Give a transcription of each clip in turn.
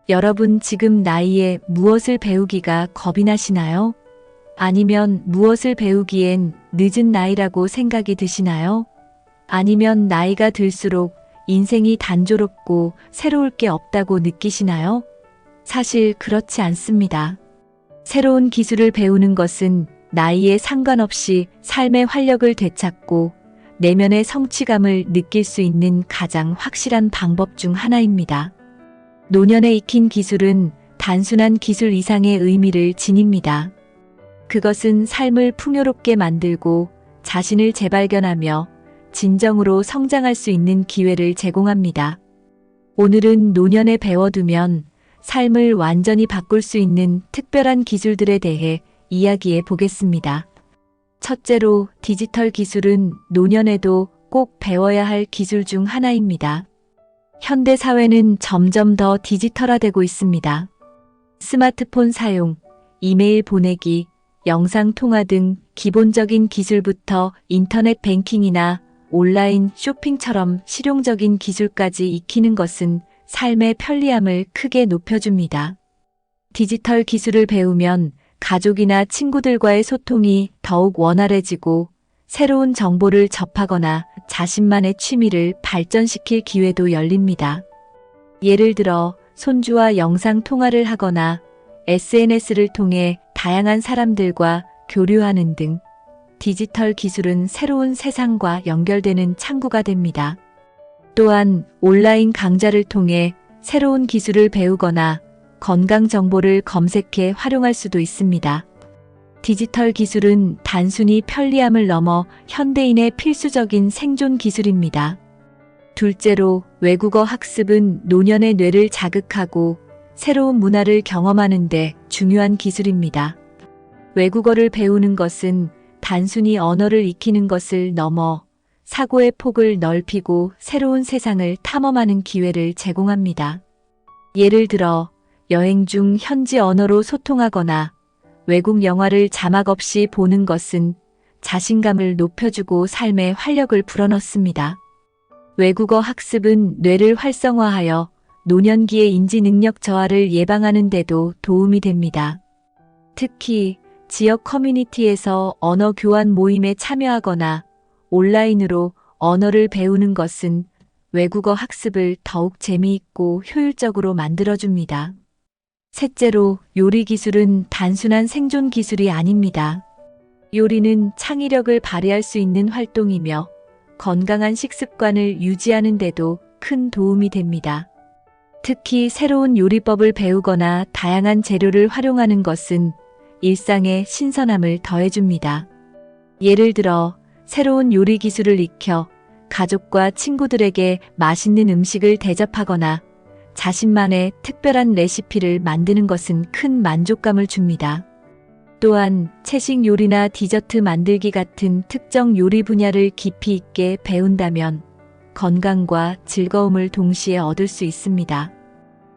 여러분 지금 나이에 무엇을 배우기가 겁이 나시나요? 아니면 무엇을 배우기엔 늦은 나이라고 생각이 드시나요? 아니면 나이가 들수록 인생이 단조롭고 새로울 게 없다고 느끼시나요? 사실 그렇지 않습니다. 새로운 기술을 배우는 것은 나이에 상관없이 삶의 활력을 되찾고 내면의 성취감을 느낄 수 있는 가장 확실한 방법 중 하나입니다. 노년에 익힌 기술은 단순한 기술 이상의 의미를 지닙니다. 그것은 삶을 풍요롭게 만들고 자신을 재발견하며 진정으로 성장할 수 있는 기회를 제공합니다. 오늘은 노년에 배워두면 삶을 완전히 바꿀 수 있는 특별한 기술들에 대해 이야기해 보겠습니다. 첫째로, 디지털 기술은 노년에도 꼭 배워야 할 기술 중 하나입니다. 현대 사회는 점점 더 디지털화되고 있습니다. 스마트폰 사용, 이메일 보내기, 영상 통화 등 기본적인 기술부터 인터넷 뱅킹이나 온라인 쇼핑처럼 실용적인 기술까지 익히는 것은 삶의 편리함을 크게 높여줍니다. 디지털 기술을 배우면 가족이나 친구들과의 소통이 더욱 원활해지고 새로운 정보를 접하거나 자신만의 취미를 발전시킬 기회도 열립니다. 예를 들어 손주와 영상 통화를 하거나 SNS를 통해 다양한 사람들과 교류하는 등 디지털 기술은 새로운 세상과 연결되는 창구가 됩니다. 또한 온라인 강좌를 통해 새로운 기술을 배우거나 건강 정보를 검색해 활용할 수도 있습니다. 디지털 기술은 단순히 편리함을 넘어 현대인의 필수적인 생존 기술입니다. 둘째로, 외국어 학습은 노년의 뇌를 자극하고 새로운 문화를 경험하는 데 중요한 기술입니다. 외국어를 배우는 것은 단순히 언어를 익히는 것을 넘어 사고의 폭을 넓히고 새로운 세상을 탐험하는 기회를 제공합니다. 예를 들어 여행 중 현지 언어로 소통하거나 외국 영화를 자막 없이 보는 것은 자신감을 높여주고 삶의 활력을 불어넣습니다. 외국어 학습은 뇌를 활성화하여 노년기의 인지 능력 저하를 예방하는 데도 도움이 됩니다. 특히 지역 커뮤니티에서 언어 교환 모임에 참여하거나 온라인으로 언어를 배우는 것은 외국어 학습을 더욱 재미있고 효율적으로 만들어줍니다. 셋째로, 요리 기술은 단순한 생존 기술이 아닙니다. 요리는 창의력을 발휘할 수 있는 활동이며 건강한 식습관을 유지하는 데도 큰 도움이 됩니다. 특히 새로운 요리법을 배우거나 다양한 재료를 활용하는 것은 일상에 신선함을 더해줍니다. 예를 들어 새로운 요리 기술을 익혀 가족과 친구들에게 맛있는 음식을 대접하거나 자신만의 특별한 레시피를 만드는 것은 큰 만족감을 줍니다. 또한 채식 요리나 디저트 만들기 같은 특정 요리 분야를 깊이 있게 배운다면 건강과 즐거움을 동시에 얻을 수 있습니다.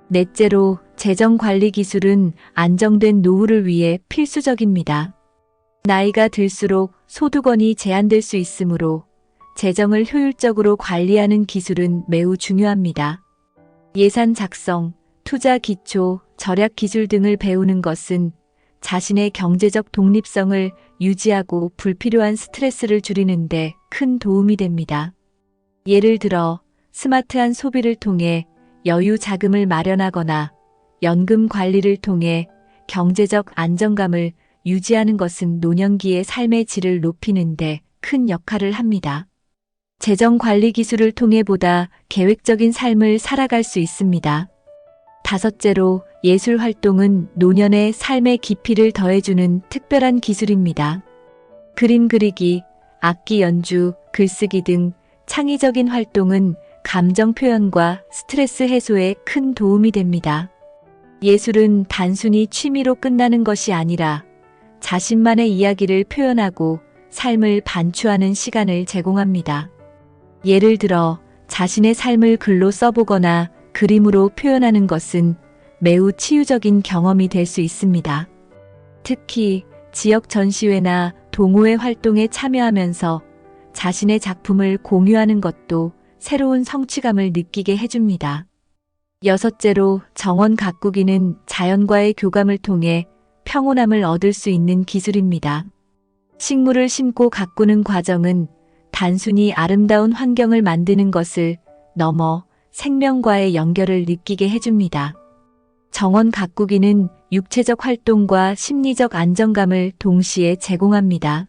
넷째로, 재정 관리 기술은 안정된 노후를 위해 필수적입니다. 나이가 들수록 소득원이 제한될 수 있으므로 재정을 효율적으로 관리하는 기술은 매우 중요합니다. 예산 작성, 투자 기초, 절약 기술 등을 배우는 것은 자신의 경제적 독립성을 유지하고 불필요한 스트레스를 줄이는 데 큰 도움이 됩니다. 예를 들어 스마트한 소비를 통해 여유 자금을 마련하거나 연금 관리를 통해 경제적 안정감을 유지하는 것은 노년기의 삶의 질을 높이는 데 큰 역할을 합니다. 재정 관리 기술을 통해 보다 계획적인 삶을 살아갈 수 있습니다. 다섯째로, 예술 활동은 노년의 삶의 깊이를 더해주는 특별한 기술입니다. 그림 그리기, 악기 연주, 글쓰기 등 창의적인 활동은 감정 표현과 스트레스 해소에 큰 도움이 됩니다. 예술은 단순히 취미로 끝나는 것이 아니라 자신만의 이야기를 표현하고 삶을 반추하는 시간을 제공합니다. 예를 들어 자신의 삶을 글로 써보거나 그림으로 표현하는 것은 매우 치유적인 경험이 될 수 있습니다. 특히 지역 전시회나 동호회 활동에 참여하면서 자신의 작품을 공유하는 것도 새로운 성취감을 느끼게 해줍니다. 여섯째로 정원 가꾸기는 자연과의 교감을 통해 평온함을 얻을 수 있는 기술입니다. 식물을 심고 가꾸는 과정은 단순히 아름다운 환경을 만드는 것을 넘어 생명과의 연결을 느끼게 해줍니다. 정원 가꾸기는 육체적 활동과 심리적 안정감을 동시에 제공합니다.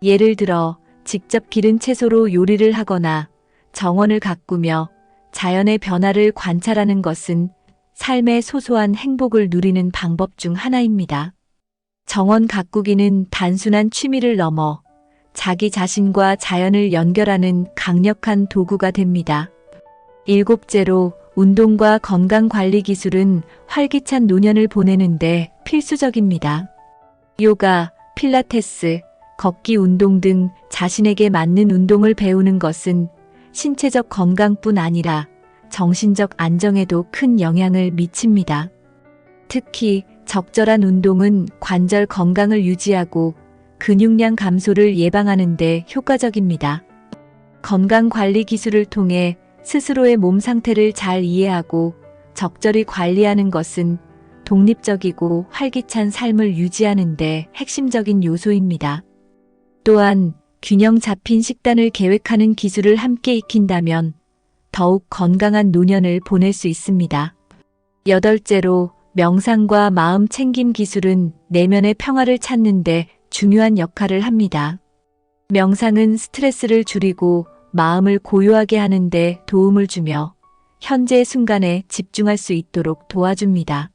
예를 들어 직접 기른 채소로 요리를 하거나 정원을 가꾸며 자연의 변화를 관찰하는 것은 삶의 소소한 행복을 누리는 방법 중 하나입니다. 정원 가꾸기는 단순한 취미를 넘어 자기 자신과 자연을 연결하는 강력한 도구가 됩니다. 일곱째로 운동과 건강관리 기술은 활기찬 노년을 보내는데 필수적입니다. 요가, 필라테스, 걷기 운동 등 자신에게 맞는 운동을 배우는 것은 신체적 건강뿐 아니라 정신적 안정에도 큰 영향을 미칩니다. 특히 적절한 운동은 관절 건강을 유지하고 근육량 감소를 예방하는 데 효과적입니다. 건강관리 기술을 통해 스스로의 몸 상태를 잘 이해하고 적절히 관리하는 것은 독립적이고 활기찬 삶을 유지하는 데 핵심적인 요소입니다. 또한 균형 잡힌 식단을 계획하는 기술을 함께 익힌다면 더욱 건강한 노년을 보낼 수 있습니다. 여덟째로 명상과 마음 챙김 기술은 내면의 평화를 찾는 데 중요한 역할을 합니다. 명상은 스트레스를 줄이고 마음을 고요하게 하는 데 도움을 주며 현재 순간에 집중할 수 있도록 도와줍니다.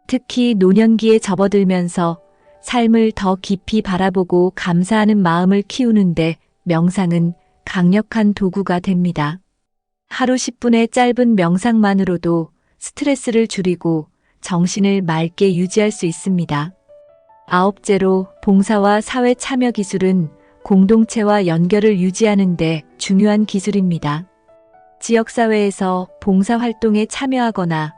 특히 노년기에 접어들면서 삶을 더 깊이 바라보고 감사하는 마음을 키우는데 명상은 강력한 도구가 됩니다. 하루 10분의 짧은 명상만으로도 스트레스를 줄이고 정신을 맑게 유지할 수 있습니다. 아홉째로 봉사와 사회 참여 기술은 공동체와 연결을 유지하는 데 중요한 기술입니다. 지역사회에서 봉사활동에 참여하거나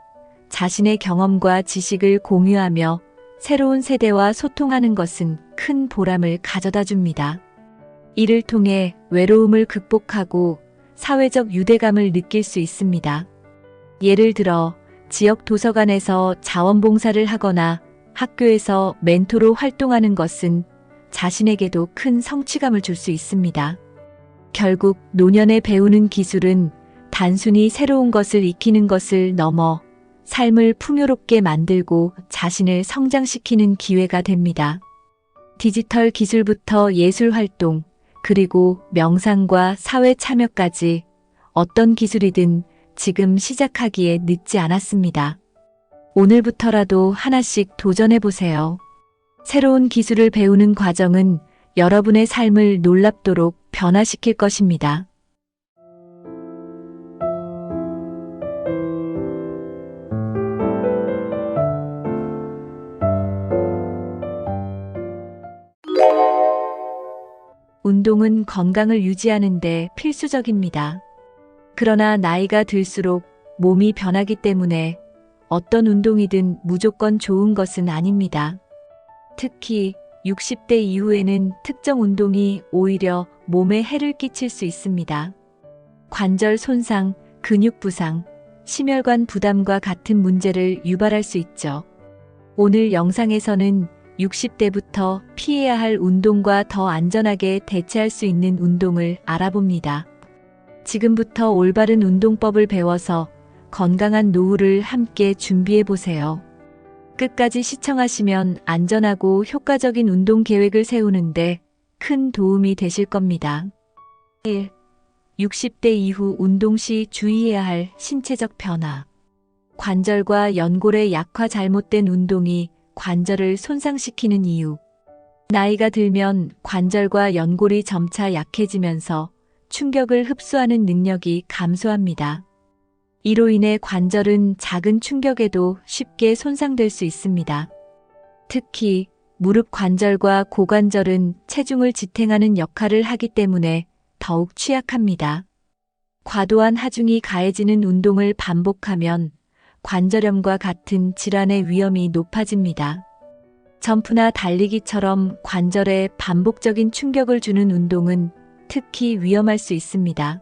자신의 경험과 지식을 공유하며 새로운 세대와 소통하는 것은 큰 보람을 가져다 줍니다. 이를 통해 외로움을 극복하고 사회적 유대감을 느낄 수 있습니다. 예를 들어 지역 도서관에서 자원봉사를 하거나 학교에서 멘토로 활동하는 것은 자신에게도 큰 성취감을 줄 수 있습니다. 결국 노년에 배우는 기술은 단순히 새로운 것을 익히는 것을 넘어 삶을 풍요롭게 만들고 자신을 성장시키는 기회가 됩니다. 디지털 기술부터 예술 활동, 그리고 명상과 사회 참여까지 어떤 기술이든 지금 시작하기에 늦지 않았습니다. 오늘부터라도 하나씩 도전해보세요. 새로운 기술을 배우는 과정은 여러분의 삶을 놀랍도록 변화시킬 것입니다. 운동은 건강을 유지하는 데 필수적입니다. 그러나 나이가 들수록 몸이 변하기 때문에 어떤 운동이든 무조건 좋은 것은 아닙니다. 특히 60대 이후에는 특정 운동이 오히려 몸에 해를 끼칠 수 있습니다. 관절 손상, 근육 부상, 심혈관 부담과 같은 문제를 유발할 수 있죠. 오늘 영상에서는 60대부터 피해야 할 운동과 더 안전하게 대체할 수 있는 운동을 알아봅니다. 지금부터 올바른 운동법을 배워서 건강한 노후를 함께 준비해 보세요. 끝까지 시청하시면 안전하고 효과적인 운동 계획을 세우는데 큰 도움이 되실 겁니다. 1. 60대 이후 운동 시 주의해야 할 신체적 변화. 관절과 연골의 약화. 잘못된 운동이 관절을 손상시키는 이유. 나이가 들면 관절과 연골이 점차 약해지면서 충격을 흡수하는 능력이 감소합니다. 이로 인해 관절은 작은 충격에도 쉽게 손상될 수 있습니다. 특히 무릎 관절과 고관절은 체중을 지탱하는 역할을 하기 때문에 더욱 취약합니다. 과도한 하중이 가해지는 운동을 반복하면 관절염과 같은 질환의 위험이 높아집니다. 점프나 달리기처럼 관절에 반복적인 충격을 주는 운동은 특히 위험할 수 있습니다.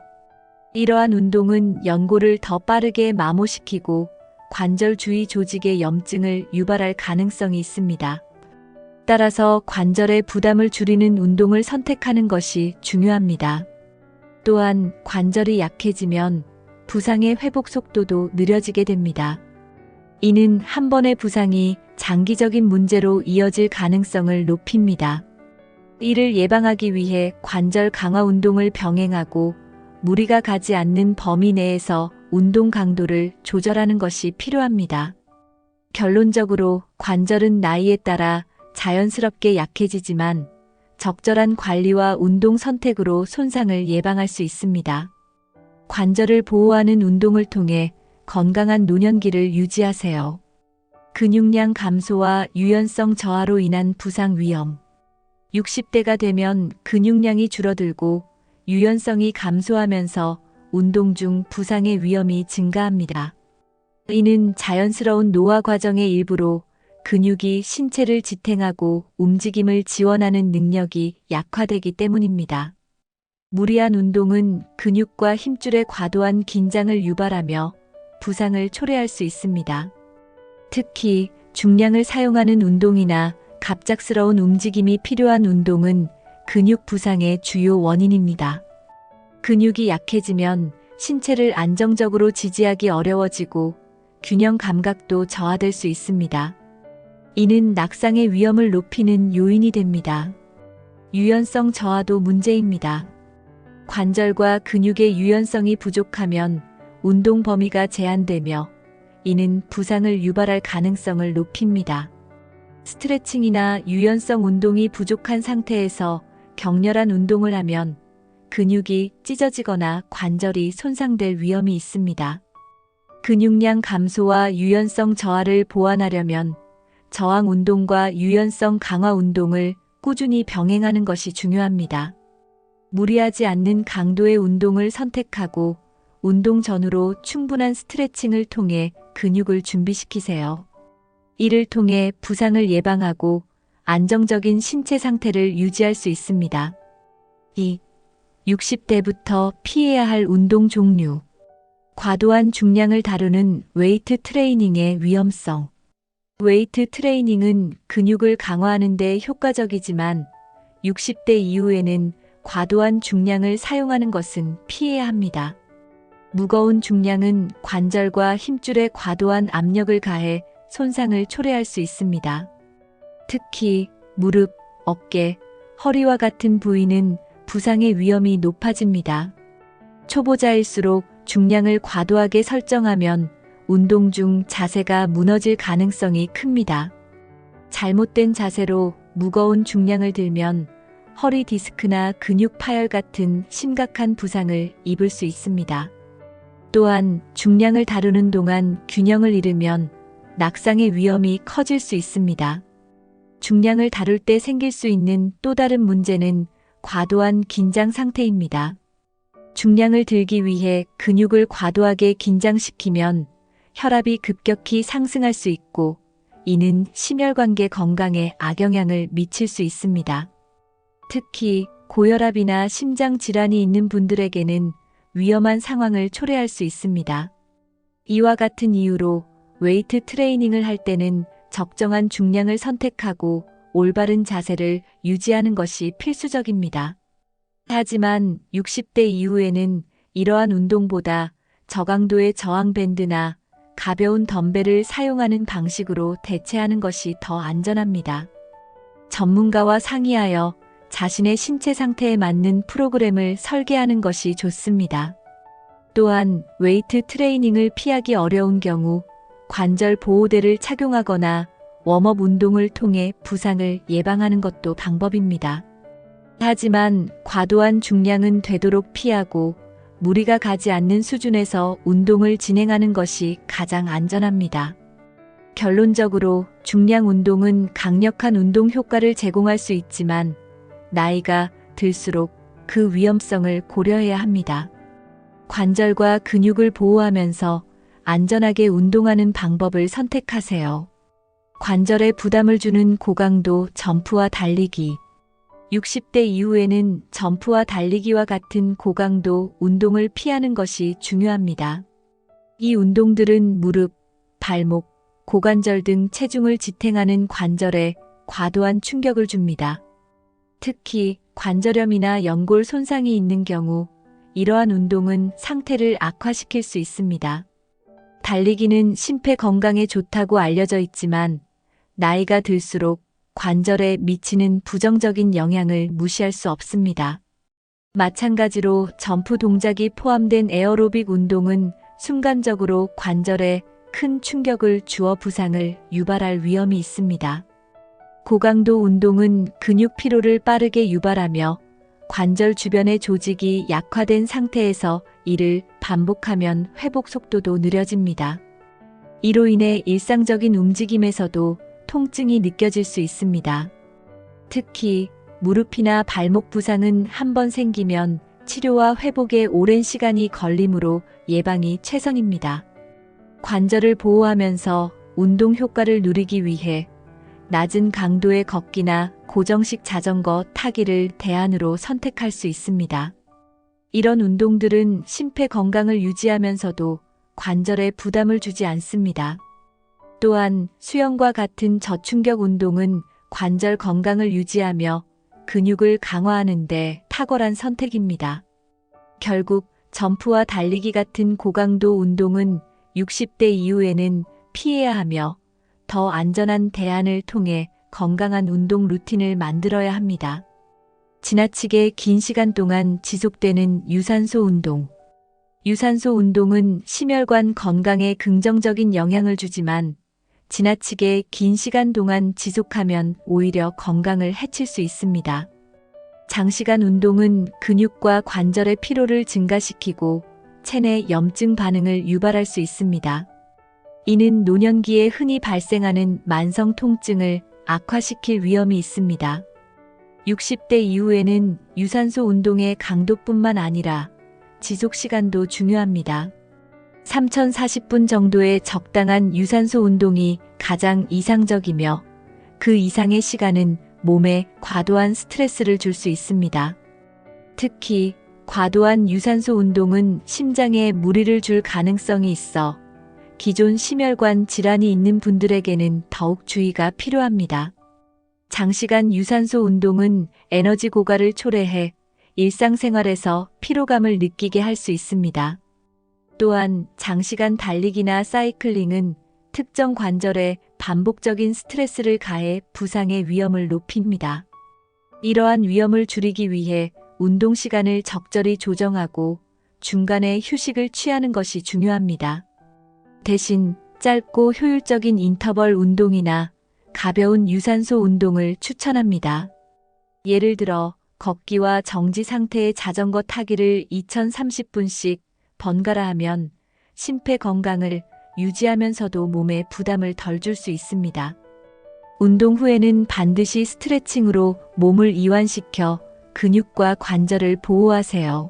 이러한 운동은 연골을 더 빠르게 마모시키고 관절 주위 조직의 염증을 유발할 가능성이 있습니다. 따라서 관절의 부담을 줄이는 운동을 선택하는 것이 중요합니다. 또한 관절이 약해지면 부상의 회복 속도도 느려지게 됩니다. 이는 한 번의 부상이 장기적인 문제로 이어질 가능성을 높입니다. 이를 예방하기 위해 관절 강화 운동을 병행하고 무리가 가지 않는 범위 내에서 운동 강도를 조절하는 것이 필요합니다. 결론적으로 관절은 나이에 따라 자연스럽게 약해지지만 적절한 관리와 운동 선택으로 손상을 예방할 수 있습니다. 관절을 보호하는 운동을 통해 건강한 노년기를 유지하세요. 근육량 감소와 유연성 저하로 인한 부상 위험. 60대가 되면 근육량이 줄어들고 유연성이 감소하면서 운동 중 부상의 위험이 증가합니다. 이는 자연스러운 노화 과정의 일부로 근육이 신체를 지탱하고 움직임을 지원하는 능력이 약화되기 때문입니다. 무리한 운동은 근육과 힘줄의 과도한 긴장을 유발하며 부상을 초래할 수 있습니다. 특히 중량을 사용하는 운동이나 갑작스러운 움직임이 필요한 운동은 근육 부상의 주요 원인입니다. 근육이 약해지면 신체를 안정적으로 지지하기 어려워지고 균형 감각도 저하될 수 있습니다. 이는 낙상의 위험을 높이는 요인이 됩니다. 유연성 저하도 문제입니다. 관절과 근육의 유연성이 부족하면 운동 범위가 제한되며 이는 부상을 유발할 가능성을 높입니다. 스트레칭이나 유연성 운동이 부족한 상태에서 격렬한 운동을 하면 근육이 찢어지거나 관절이 손상될 위험이 있습니다. 근육량 감소와 유연성 저하를 보완하려면 저항 운동과 유연성 강화 운동을 꾸준히 병행하는 것이 중요합니다. 무리하지 않는 강도의 운동을 선택하고 운동 전후로 충분한 스트레칭을 통해 근육을 준비시키세요. 이를 통해 부상을 예방하고 안정적인 신체 상태를 유지할 수 있습니다. 2. 60대부터 피해야 할 운동 종류. 과도한 중량을 다루는 웨이트 트레이닝의 위험성. 웨이트 트레이닝은 근육을 강화하는 데 효과적이지만 60대 이후에는 과도한 중량을 사용하는 것은 피해야 합니다. 무거운 중량은 관절과 힘줄에 과도한 압력을 가해 손상을 초래할 수 있습니다. 특히 무릎, 어깨, 허리와 같은 부위는 부상의 위험이 높아집니다. 초보자일수록 중량을 과도하게 설정하면 운동 중 자세가 무너질 가능성이 큽니다. 잘못된 자세로 무거운 중량을 들면 허리 디스크나 근육 파열 같은 심각한 부상을 입을 수 있습니다. 또한 중량을 다루는 동안 균형을 잃으면 낙상의 위험이 커질 수 있습니다. 중량을 다룰 때 생길 수 있는 또 다른 문제는 과도한 긴장 상태입니다. 중량을 들기 위해 근육을 과도하게 긴장시키면 혈압이 급격히 상승할 수 있고 이는 심혈관계 건강에 악영향을 미칠 수 있습니다. 특히 고혈압이나 심장 질환이 있는 분들에게는 위험한 상황을 초래할 수 있습니다. 이와 같은 이유로 웨이트 트레이닝을 할 때는 적정한 중량을 선택하고 올바른 자세를 유지하는 것이 필수적입니다. 하지만 60대 이후에는 이러한 운동보다 저강도의 저항 밴드나 가벼운 덤벨을 사용하는 방식으로 대체하는 것이 더 안전합니다. 전문가와 상의하여 자신의 신체 상태에 맞는 프로그램을 설계하는 것이 좋습니다. 또한 웨이트 트레이닝을 피하기 어려운 경우 관절 보호대를 착용하거나 웜업 운동을 통해 부상을 예방하는 것도 방법입니다. 하지만 과도한 중량은 되도록 피하고 무리가 가지 않는 수준에서 운동을 진행하는 것이 가장 안전합니다. 결론적으로 중량 운동은 강력한 운동 효과를 제공할 수 있지만 나이가 들수록 그 위험성을 고려해야 합니다. 관절과 근육을 보호하면서 안전하게 운동하는 방법을 선택하세요. 관절에 부담을 주는 고강도 점프와 달리기. 60대 이후에는 점프와 달리기와 같은 고강도 운동을 피하는 것이 중요합니다. 이 운동들은 무릎, 발목, 고관절 등 체중을 지탱하는 관절에 과도한 충격을 줍니다. 특히 관절염이나 연골 손상이 있는 경우 이러한 운동은 상태를 악화시킬 수 있습니다. 달리기는 심폐 건강에 좋다고 알려져 있지만 나이가 들수록 관절에 미치는 부정적인 영향을 무시할 수 없습니다. 마찬가지로 점프 동작이 포함된 에어로빅 운동은 순간적으로 관절에 큰 충격을 주어 부상을 유발할 위험이 있습니다. 고강도 운동은 근육 피로를 빠르게 유발하며 관절 주변의 조직이 약화된 상태에서 이를 반복하면 회복 속도도 느려집니다. 이로 인해 일상적인 움직임에서도 통증이 느껴질 수 있습니다. 특히 무릎이나 발목 부상은 한번 생기면 치료와 회복에 오랜 시간이 걸리므로 예방이 최선입니다. 관절을 보호하면서 운동 효과를 누리기 위해 낮은 강도의 걷기나 고정식 자전거 타기를 대안으로 선택할 수 있습니다. 이런 운동들은 심폐 건강을 유지하면서도 관절에 부담을 주지 않습니다. 또한 수영과 같은 저충격 운동은 관절 건강을 유지하며 근육을 강화하는 데 탁월한 선택입니다. 결국 점프와 달리기 같은 고강도 운동은 60대 이후에는 피해야 하며 더 안전한 대안을 통해 건강한 운동 루틴을 만들어야 합니다. 지나치게 긴 시간 동안 지속되는 유산소 운동. 유산소 운동은 심혈관 건강에 긍정적인 영향을 주지만 지나치게 긴 시간 동안 지속하면 오히려 건강을 해칠 수 있습니다. 장시간 운동은 근육과 관절의 피로를 증가시키고 체내 염증 반응을 유발할 수 있습니다. 이는 노년기에 흔히 발생하는 만성 통증을 악화시킬 위험이 있습니다. 60대 이후에는 유산소 운동의 강도뿐만 아니라 지속 시간도 중요합니다. 3040분 정도의 적당한 유산소 운동이 가장 이상적이며 그 이상의 시간은 몸에 과도한 스트레스를 줄 수 있습니다. 특히 과도한 유산소 운동은 심장에 무리를 줄 가능성이 있어 기존 심혈관 질환이 있는 분들에게는 더욱 주의가 필요합니다. 장시간 유산소 운동은 에너지 고갈을 초래해 일상생활에서 피로감을 느끼게 할 수 있습니다. 또한 장시간 달리기나 사이클링은 특정 관절에 반복적인 스트레스를 가해 부상의 위험을 높입니다. 이러한 위험을 줄이기 위해 운동 시간을 적절히 조정하고 중간에 휴식을 취하는 것이 중요합니다. 대신 짧고 효율적인 인터벌 운동이나 가벼운 유산소 운동을 추천합니다. 예를 들어 걷기와 정지 상태의 자전거 타기를 2030분씩 번갈아 하면 심폐 건강을 유지하면서도 몸에 부담을 덜 줄 수 있습니다. 운동 후에는 반드시 스트레칭으로 몸을 이완시켜 근육과 관절을 보호하세요.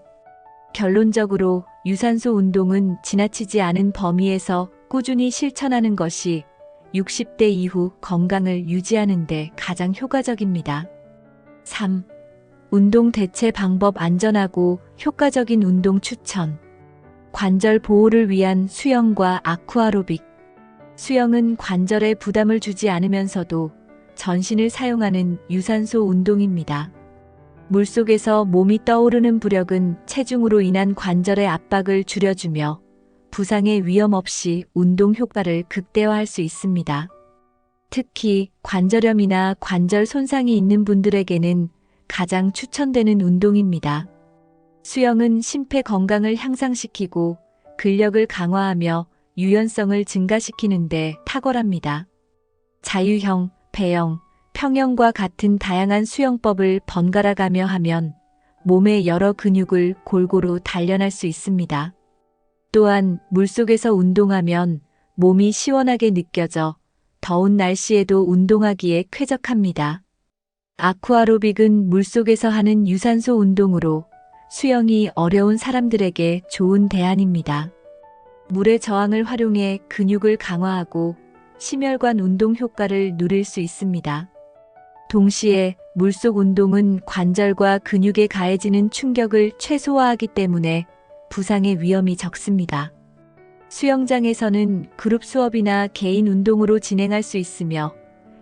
결론적으로 유산소 운동은 지나치지 않은 범위에서 꾸준히 실천하는 것이 60대 이후 건강을 유지하는 데 가장 효과적입니다. 3. 운동 대체 방법 안전하고 효과적인 운동 추천. 관절 보호를 위한 수영과 아쿠아로빅. 수영은 관절에 부담을 주지 않으면서도 전신을 사용하는 유산소 운동입니다. 물속에서 몸이 떠오르는 부력은 체중으로 인한 관절의 압박을 줄여주며 부상의 위험 없이 운동 효과를 극대화할 수 있습니다. 특히 관절염이나 관절 손상이 있는 분들에게는 가장 추천되는 운동입니다. 수영은 심폐 건강을 향상시키고 근력을 강화하며 유연성을 증가시키는 데 탁월합니다. 자유형, 배영, 평영과 같은 다양한 수영법을 번갈아 가며 하면 몸의 여러 근육을 골고루 단련할 수 있습니다. 또한 물속에서 운동하면 몸이 시원하게 느껴져 더운 날씨에도 운동하기에 쾌적합니다. 아쿠아로빅은 물속에서 하는 유산소 운동으로 수영이 어려운 사람들에게 좋은 대안입니다. 물의 저항을 활용해 근육을 강화하고 심혈관 운동 효과를 누릴 수 있습니다. 동시에 물속 운동은 관절과 근육에 가해지는 충격을 최소화하기 때문에 부상의 위험이 적습니다. 수영장에서는 그룹 수업이나 개인 운동으로 진행할 수 있으며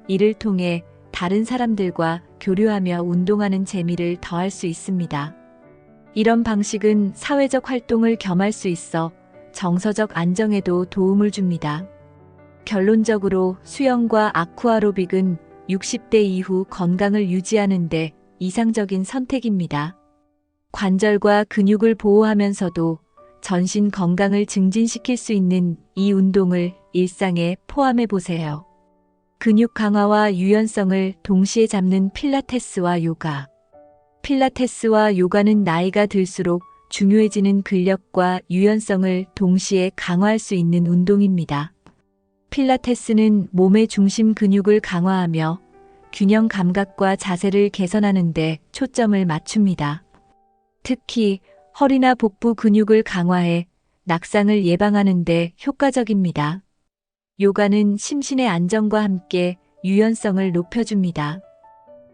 이를 통해 다른 사람들과 교류하며 운동하는 재미를 더할 수 있습니다. 이런 방식은 사회적 활동을 겸할 수 있어 정서적 안정에도 도움을 줍니다. 결론적으로 수영과 아쿠아로빅은 60대 이후 건강을 유지하는 데 이상적인 선택입니다. 관절과 근육을 보호하면서도 전신 건강을 증진시킬 수 있는 이 운동을 일상에 포함해 보세요. 근육 강화와 유연성을 동시에 잡는 필라테스와 요가. 필라테스와 요가는 나이가 들수록 중요해지는 근력과 유연성을 동시에 강화할 수 있는 운동입니다. 필라테스는 몸의 중심 근육을 강화하며 균형 감각과 자세를 개선하는 데 초점을 맞춥니다. 특히 허리나 복부 근육을 강화해 낙상을 예방하는 데 효과적입니다. 요가는 심신의 안정과 함께 유연성을 높여줍니다.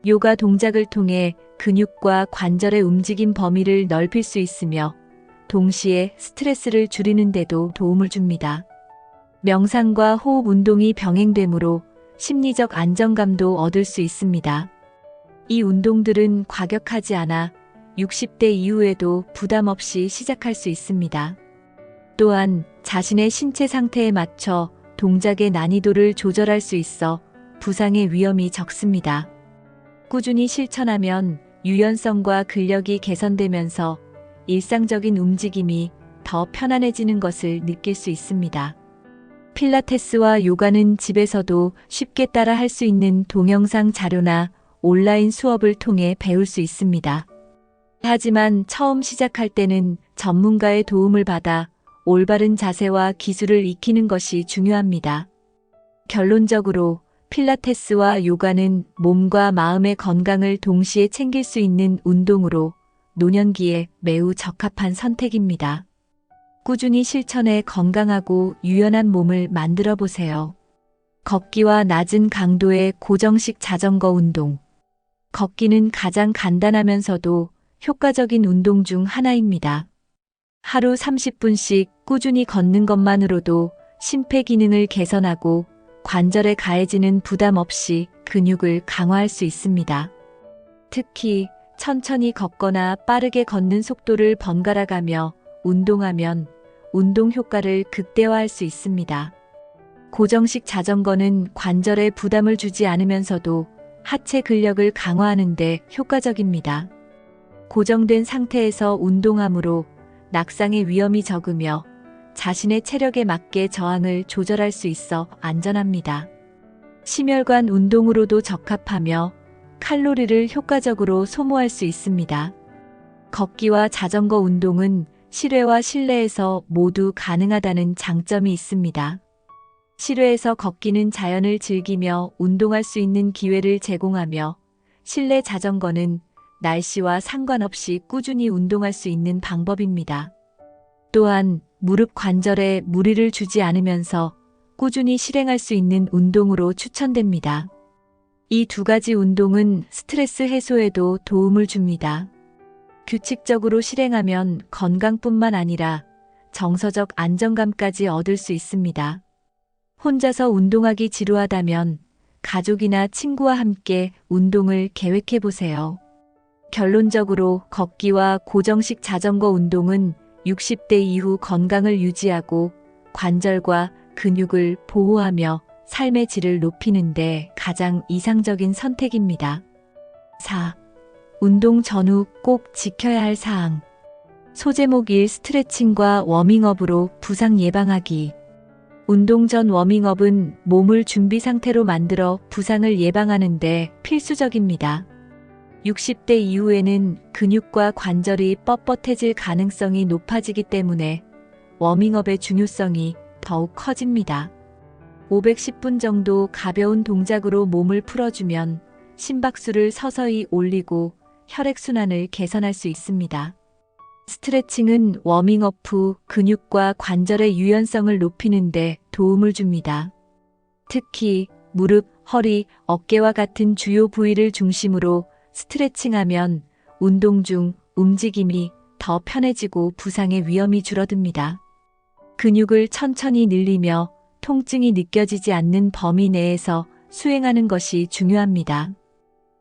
요가 동작을 통해 근육과 관절의 움직임 범위를 넓힐 수 있으며 동시에 스트레스를 줄이는 데도 도움을 줍니다. 명상과 호흡 운동이 병행되므로 심리적 안정감도 얻을 수 있습니다. 이 운동들은 과격하지 않아 60대 이후에도 부담 없이 시작할 수 있습니다. 또한 자신의 신체 상태에 맞춰 동작의 난이도를 조절할 수 있어 부상의 위험이 적습니다. 꾸준히 실천하면 유연성과 근력이 개선되면서 일상적인 움직임이 더 편안해지는 것을 느낄 수 있습니다. 필라테스와 요가는 집에서도 쉽게 따라 할 수 있는 동영상 자료나 온라인 수업을 통해 배울 수 있습니다. 하지만 처음 시작할 때는 전문가의 도움을 받아 올바른 자세와 기술을 익히는 것이 중요합니다. 결론적으로 필라테스와 요가는 몸과 마음의 건강을 동시에 챙길 수 있는 운동으로 노년기에 매우 적합한 선택입니다. 꾸준히 실천해 건강하고 유연한 몸을 만들어 보세요. 걷기와 낮은 강도의 고정식 자전거 운동. 걷기는 가장 간단하면서도 효과적인 운동 중 하나입니다. 하루 30분씩 꾸준히 걷는 것만으로도 심폐 기능을 개선하고 관절에 가해지는 부담 없이 근육을 강화할 수 있습니다. 특히 천천히 걷거나 빠르게 걷는 속도를 번갈아 가며 운동하면 운동 효과를 극대화할 수 있습니다. 고정식 자전거는 관절에 부담을 주지 않으면서도 하체 근력을 강화하는 데 효과적입니다. 고정된 상태에서 운동하므로 낙상의 위험이 적으며 자신의 체력에 맞게 저항을 조절할 수 있어 안전합니다. 심혈관 운동으로도 적합하며 칼로리를 효과적으로 소모할 수 있습니다. 걷기와 자전거 운동은 실외와 실내에서 모두 가능하다는 장점이 있습니다. 실외에서 걷기는 자연을 즐기며 운동할 수 있는 기회를 제공하며 실내 자전거는 날씨와 상관없이 꾸준히 운동할 수 있는 방법입니다. 또한 무릎 관절에 무리를 주지 않으면서 꾸준히 실행할 수 있는 운동으로 추천됩니다. 이 두 가지 운동은 스트레스 해소에도 도움을 줍니다. 규칙적으로 실행하면 건강뿐만 아니라 정서적 안정감까지 얻을 수 있습니다. 혼자서 운동하기 지루하다면 가족이나 친구와 함께 운동을 계획해 보세요. 결론적으로 걷기와 고정식 자전거 운동은 60대 이후 건강을 유지하고 관절과 근육을 보호하며 삶의 질을 높이는 데 가장 이상적인 선택입니다. 4. 운동 전후 꼭 지켜야 할 사항. 소제목 1. 스트레칭과 워밍업으로 부상 예방하기. 운동 전 워밍업은 몸을 준비 상태로 만들어 부상을 예방하는 데 필수적입니다. 60대 이후에는 근육과 관절이 뻣뻣해질 가능성이 높아지기 때문에 워밍업의 중요성이 더욱 커집니다. 510분 정도 가벼운 동작으로 몸을 풀어주면 심박수를 서서히 올리고 혈액순환을 개선할 수 있습니다. 스트레칭은 워밍업 후 근육과 관절의 유연성을 높이는 데 도움을 줍니다. 특히 무릎, 허리, 어깨와 같은 주요 부위를 중심으로 스트레칭하면 운동 중 움직임이 더 편해지고 부상의 위험이 줄어듭니다. 근육을 천천히 늘리며 통증이 느껴지지 않는 범위 내에서 수행하는 것이 중요합니다.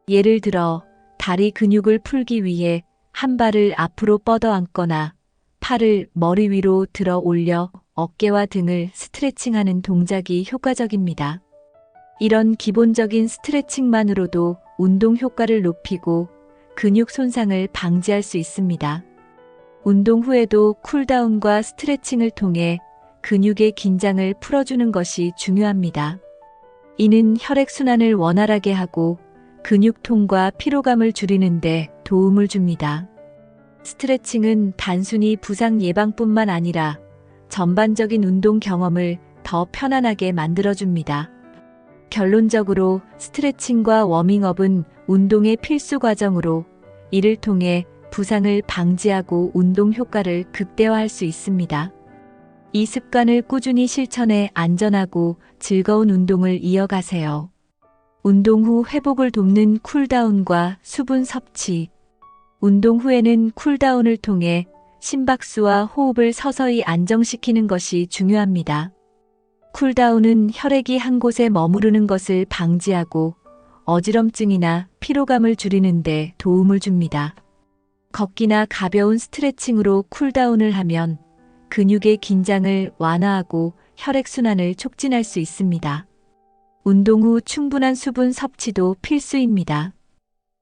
예를 들어 다리 근육을 풀기 위해 한 발을 앞으로 뻗어 앉거나 팔을 머리 위로 들어 올려 어깨와 등을 스트레칭하는 동작이 효과적입니다. 이런 기본적인 스트레칭만으로도 운동 효과를 높이고 근육 손상을 방지할 수 있습니다. 운동 후에도 쿨다운과 스트레칭을 통해 근육의 긴장을 풀어주는 것이 중요합니다. 이는 혈액순환을 원활하게 하고 근육통과 피로감을 줄이는 데 도움을 줍니다. 스트레칭은 단순히 부상 예방뿐만 아니라 전반적인 운동 경험을 더 편안하게 만들어줍니다. 결론적으로 스트레칭과 워밍업은 운동의 필수 과정으로 이를 통해 부상을 방지하고 운동 효과를 극대화할 수 있습니다. 이 습관을 꾸준히 실천해 안전하고 즐거운 운동을 이어가세요. 운동 후 회복을 돕는 쿨다운과 수분 섭취. 운동 후에는 쿨다운을 통해 심박수와 호흡을 서서히 안정시키는 것이 중요합니다. 쿨다운은 혈액이 한 곳에 머무르는 것을 방지하고 어지럼증이나 피로감을 줄이는 데 도움을 줍니다. 걷기나 가벼운 스트레칭으로 쿨다운을 하면 근육의 긴장을 완화하고 혈액순환을 촉진할 수 있습니다. 운동 후 충분한 수분 섭취도 필수입니다.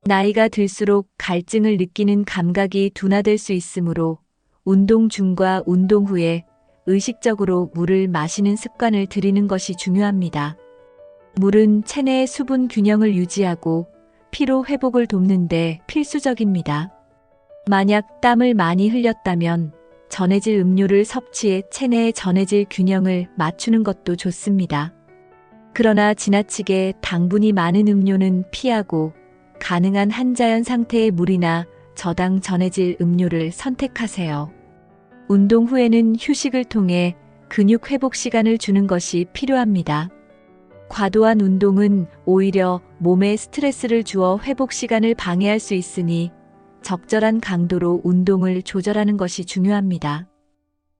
나이가 들수록 갈증을 느끼는 감각이 둔화될 수 있으므로 운동 중과 운동 후에 의식적으로 물을 마시는 습관을 들이는 것이 중요합니다. 물은 체내의 수분 균형을 유지하고 피로 회복을 돕는 데 필수적입니다. 만약 땀을 많이 흘렸다면 전해질 음료를 섭취해 체내의 전해질 균형을 맞추는 것도 좋습니다. 그러나 지나치게 당분이 많은 음료는 피하고 가능한 한자연 상태의 물이나 저당 전해질 음료를 선택하세요. 운동 후에는 휴식을 통해 근육 회복 시간을 주는 것이 필요합니다. 과도한 운동은 오히려 몸에 스트레스를 주어 회복 시간을 방해할 수 있으니 적절한 강도로 운동을 조절하는 것이 중요합니다.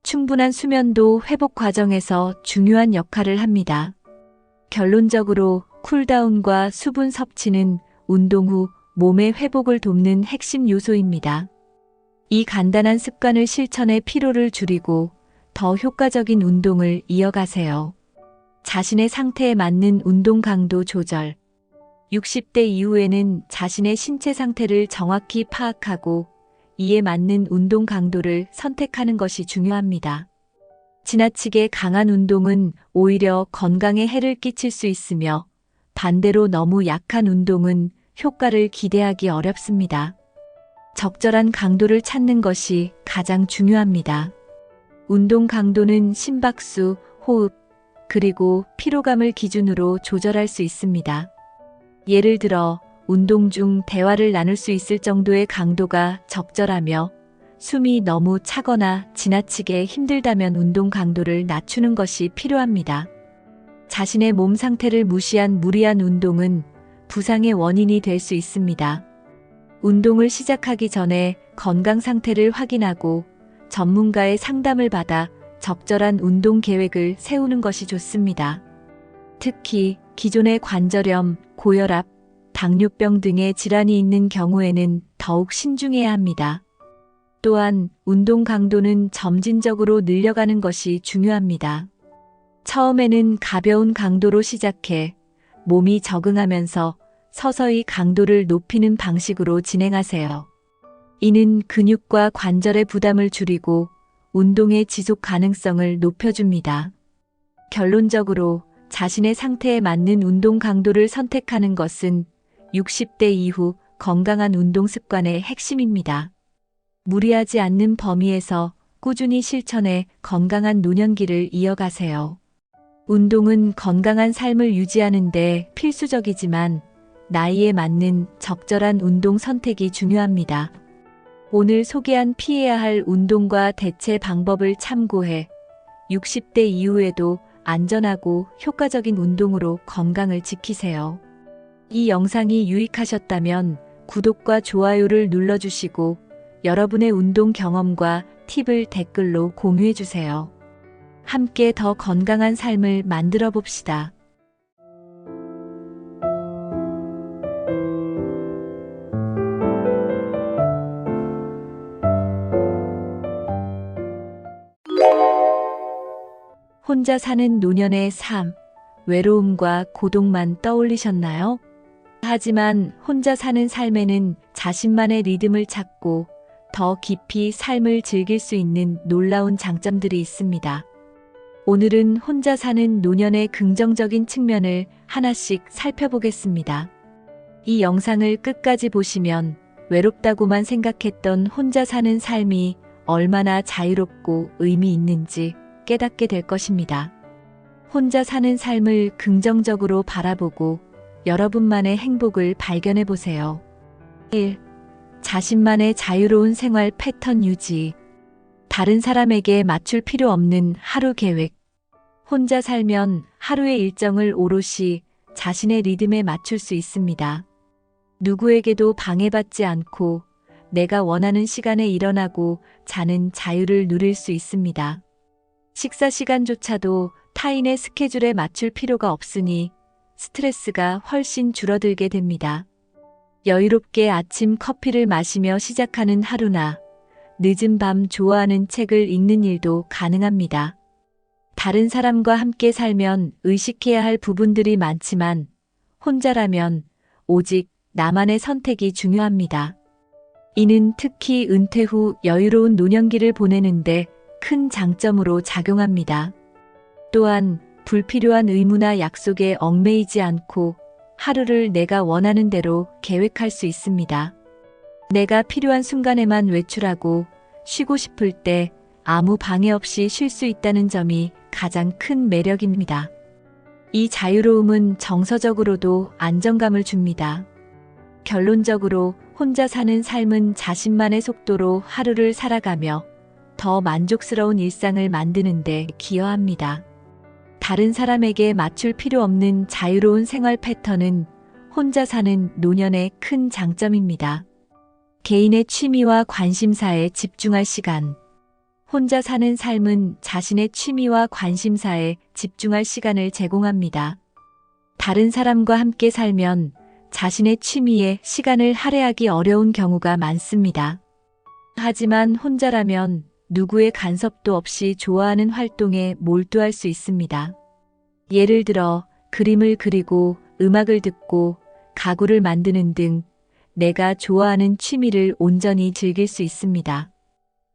충분한 수면도 회복 과정에서 중요한 역할을 합니다. 결론적으로 쿨다운과 수분 섭취는 운동 후 몸의 회복을 돕는 핵심 요소입니다. 이 간단한 습관을 실천해 피로를 줄이고 더 효과적인 운동을 이어가세요. 자신의 상태에 맞는 운동 강도 조절. 60대 이후에는 자신의 신체 상태를 정확히 파악하고 이에 맞는 운동 강도를 선택하는 것이 중요합니다. 지나치게 강한 운동은 오히려 건강에 해를 끼칠 수 있으며 반대로 너무 약한 운동은 효과를 기대하기 어렵습니다. 적절한 강도를 찾는 것이 가장 중요합니다. 운동 강도는 심박수, 호흡, 그리고 피로감을 기준으로 조절할 수 있습니다. 예를 들어 운동 중 대화를 나눌 수 있을 정도의 강도가 적절하며 숨이 너무 차거나 지나치게 힘들다면 운동 강도를 낮추는 것이 필요합니다. 자신의 몸 상태를 무시한 무리한 운동은 부상의 원인이 될 수 있습니다. 운동을 시작하기 전에 건강 상태를 확인하고 전문가의 상담을 받아 적절한 운동 계획을 세우는 것이 좋습니다. 특히 기존의 관절염, 고혈압, 당뇨병 등의 질환이 있는 경우에는 더욱 신중해야 합니다. 또한 운동 강도는 점진적으로 늘려가는 것이 중요합니다. 처음에는 가벼운 강도로 시작해 몸이 적응하면서 서서히 강도를 높이는 방식으로 진행하세요. 이는 근육과 관절의 부담을 줄이고 운동의 지속 가능성을 높여줍니다. 결론적으로 자신의 상태에 맞는 운동 강도를 선택하는 것은 60대 이후 건강한 운동 습관의 핵심입니다. 무리하지 않는 범위에서 꾸준히 실천해 건강한 노년기를 이어가세요. 운동은 건강한 삶을 유지하는 데 필수적이지만 나이에 맞는 적절한 운동 선택이 중요합니다. 오늘 소개한 피해야 할 운동과 대체 방법을 참고해 60대 이후에도 안전하고 효과적인 운동으로 건강을 지키세요. 이 영상이 유익하셨다면 구독과 좋아요를 눌러주시고 여러분의 운동 경험과 팁을 댓글로 공유해주세요. 함께 더 건강한 삶을 만들어 봅시다. 혼자 사는 노년의 삶, 외로움과 고독만 떠올리셨나요? 하지만 혼자 사는 삶에는 자신만의 리듬을 찾고 더 깊이 삶을 즐길 수 있는 놀라운 장점들이 있습니다. 오늘은 혼자 사는 노년의 긍정적인 측면을 하나씩 살펴보겠습니다. 이 영상을 끝까지 보시면 외롭다고만 생각했던 혼자 사는 삶이 얼마나 자유롭고 의미 있는지 깨닫게 될 것입니다. 혼자 사는 삶을 긍정적으로 바라보고 여러분만의 행복을 발견해 보세요. 1. 자신만의 자유로운 생활 패턴 유지. 다른 사람에게 맞출 필요 없는 하루 계획. 혼자 살면 하루의 일정을 오롯이 자신의 리듬에 맞출 수 있습니다. 누구에게도 방해받지 않고 내가 원하는 시간에 일어나고 자는 자유를 누릴 수 있습니다. 식사 시간조차도 타인의 스케줄에 맞출 필요가 없으니 스트레스가 훨씬 줄어들게 됩니다. 여유롭게 아침 커피를 마시며 시작하는 하루나 늦은 밤 좋아하는 책을 읽는 일도 가능합니다. 다른 사람과 함께 살면 의식해야 할 부분들이 많지만 혼자라면 오직 나만의 선택이 중요합니다. 이는 특히 은퇴 후 여유로운 노년기를 보내는데 큰 장점으로 작용합니다. 또한 불필요한 의무나 약속에 얽매이지 않고 하루를 내가 원하는 대로 계획할 수 있습니다. 내가 필요한 순간에만 외출하고 쉬고 싶을 때 아무 방해 없이 쉴 수 있다는 점이 가장 큰 매력입니다. 이 자유로움은 정서적으로도 안정감을 줍니다. 결론적으로 혼자 사는 삶은 자신만의 속도로 하루를 살아가며 더 만족스러운 일상을 만드는 데 기여합니다. 다른 사람에게 맞출 필요 없는 자유로운 생활 패턴은 혼자 사는 노년의 큰 장점입니다. 개인의 취미와 관심사에 집중할 시간. 혼자 사는 삶은 자신의 취미와 관심사에 집중할 시간을 제공합니다. 다른 사람과 함께 살면 자신의 취미에 시간을 할애하기 어려운 경우가 많습니다. 하지만 혼자라면 누구의 간섭도 없이 좋아하는 활동에 몰두할 수 있습니다. 예를 들어 그림을 그리고 음악을 듣고 가구를 만드는 등 내가 좋아하는 취미를 온전히 즐길 수 있습니다.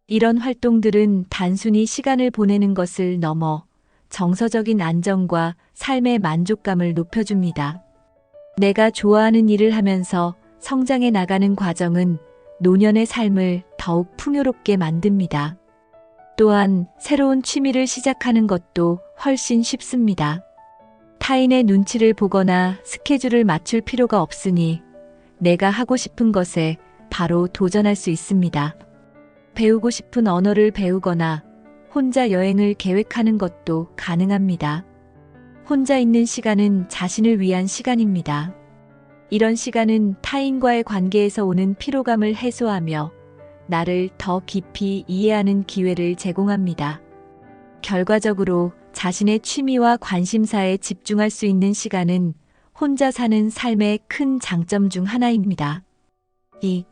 이런 활동들은 단순히 시간을 보내는 것을 넘어 정서적인 안정과 삶의 만족감을 높여줍니다. 내가 좋아하는 일을 하면서 성장해 나가는 과정은 노년의 삶을 더욱 풍요롭게 만듭니다. 또한 새로운 취미를 시작하는 것도 훨씬 쉽습니다. 타인의 눈치를 보거나 스케줄을 맞출 필요가 없으니 내가 하고 싶은 것에 바로 도전할 수 있습니다. 배우고 싶은 언어를 배우거나 혼자 여행을 계획하는 것도 가능합니다. 혼자 있는 시간은 자신을 위한 시간입니다. 이런 시간은 타인과의 관계에서 오는 피로감을 해소하며 나를 더 깊이 이해하는 기회를 제공합니다. 결과적으로 자신의 취미와 관심사에 집중할 수 있는 시간은 혼자 사는 삶의 큰 장점 중 하나입니다. 2.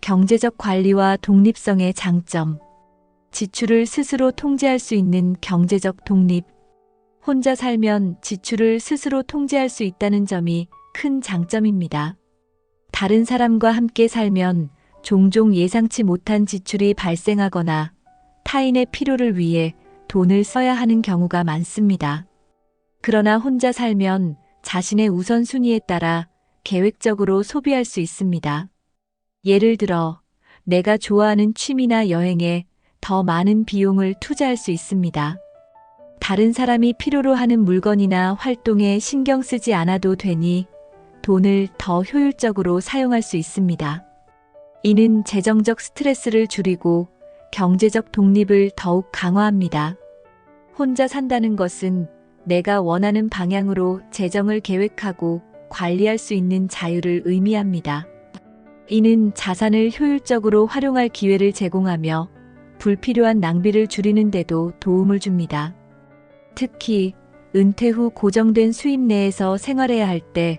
경제적 관리와 독립성의 장점. 지출을 스스로 통제할 수 있는 경제적 독립. 혼자 살면 지출을 스스로 통제할 수 있다는 점이 큰 장점입니다. 다른 사람과 함께 살면 종종 예상치 못한 지출이 발생하거나 타인의 필요를 위해 돈을 써야 하는 경우가 많습니다. 그러나 혼자 살면 자신의 우선순위에 따라 계획적으로 소비할 수 있습니다. 예를 들어 내가 좋아하는 취미나 여행에 더 많은 비용을 투자할 수 있습니다. 다른 사람이 필요로 하는 물건이나 활동에 신경 쓰지 않아도 되니 돈을 더 효율적으로 사용할 수 있습니다. 이는 재정적 스트레스를 줄이고 경제적 독립을 더욱 강화합니다. 혼자 산다는 것은 내가 원하는 방향으로 재정을 계획하고 관리할 수 있는 자유를 의미합니다. 이는 자산을 효율적으로 활용할 기회를 제공하며 불필요한 낭비를 줄이는 데도 도움을 줍니다. 특히 은퇴 후 고정된 수입 내에서 생활해야 할 때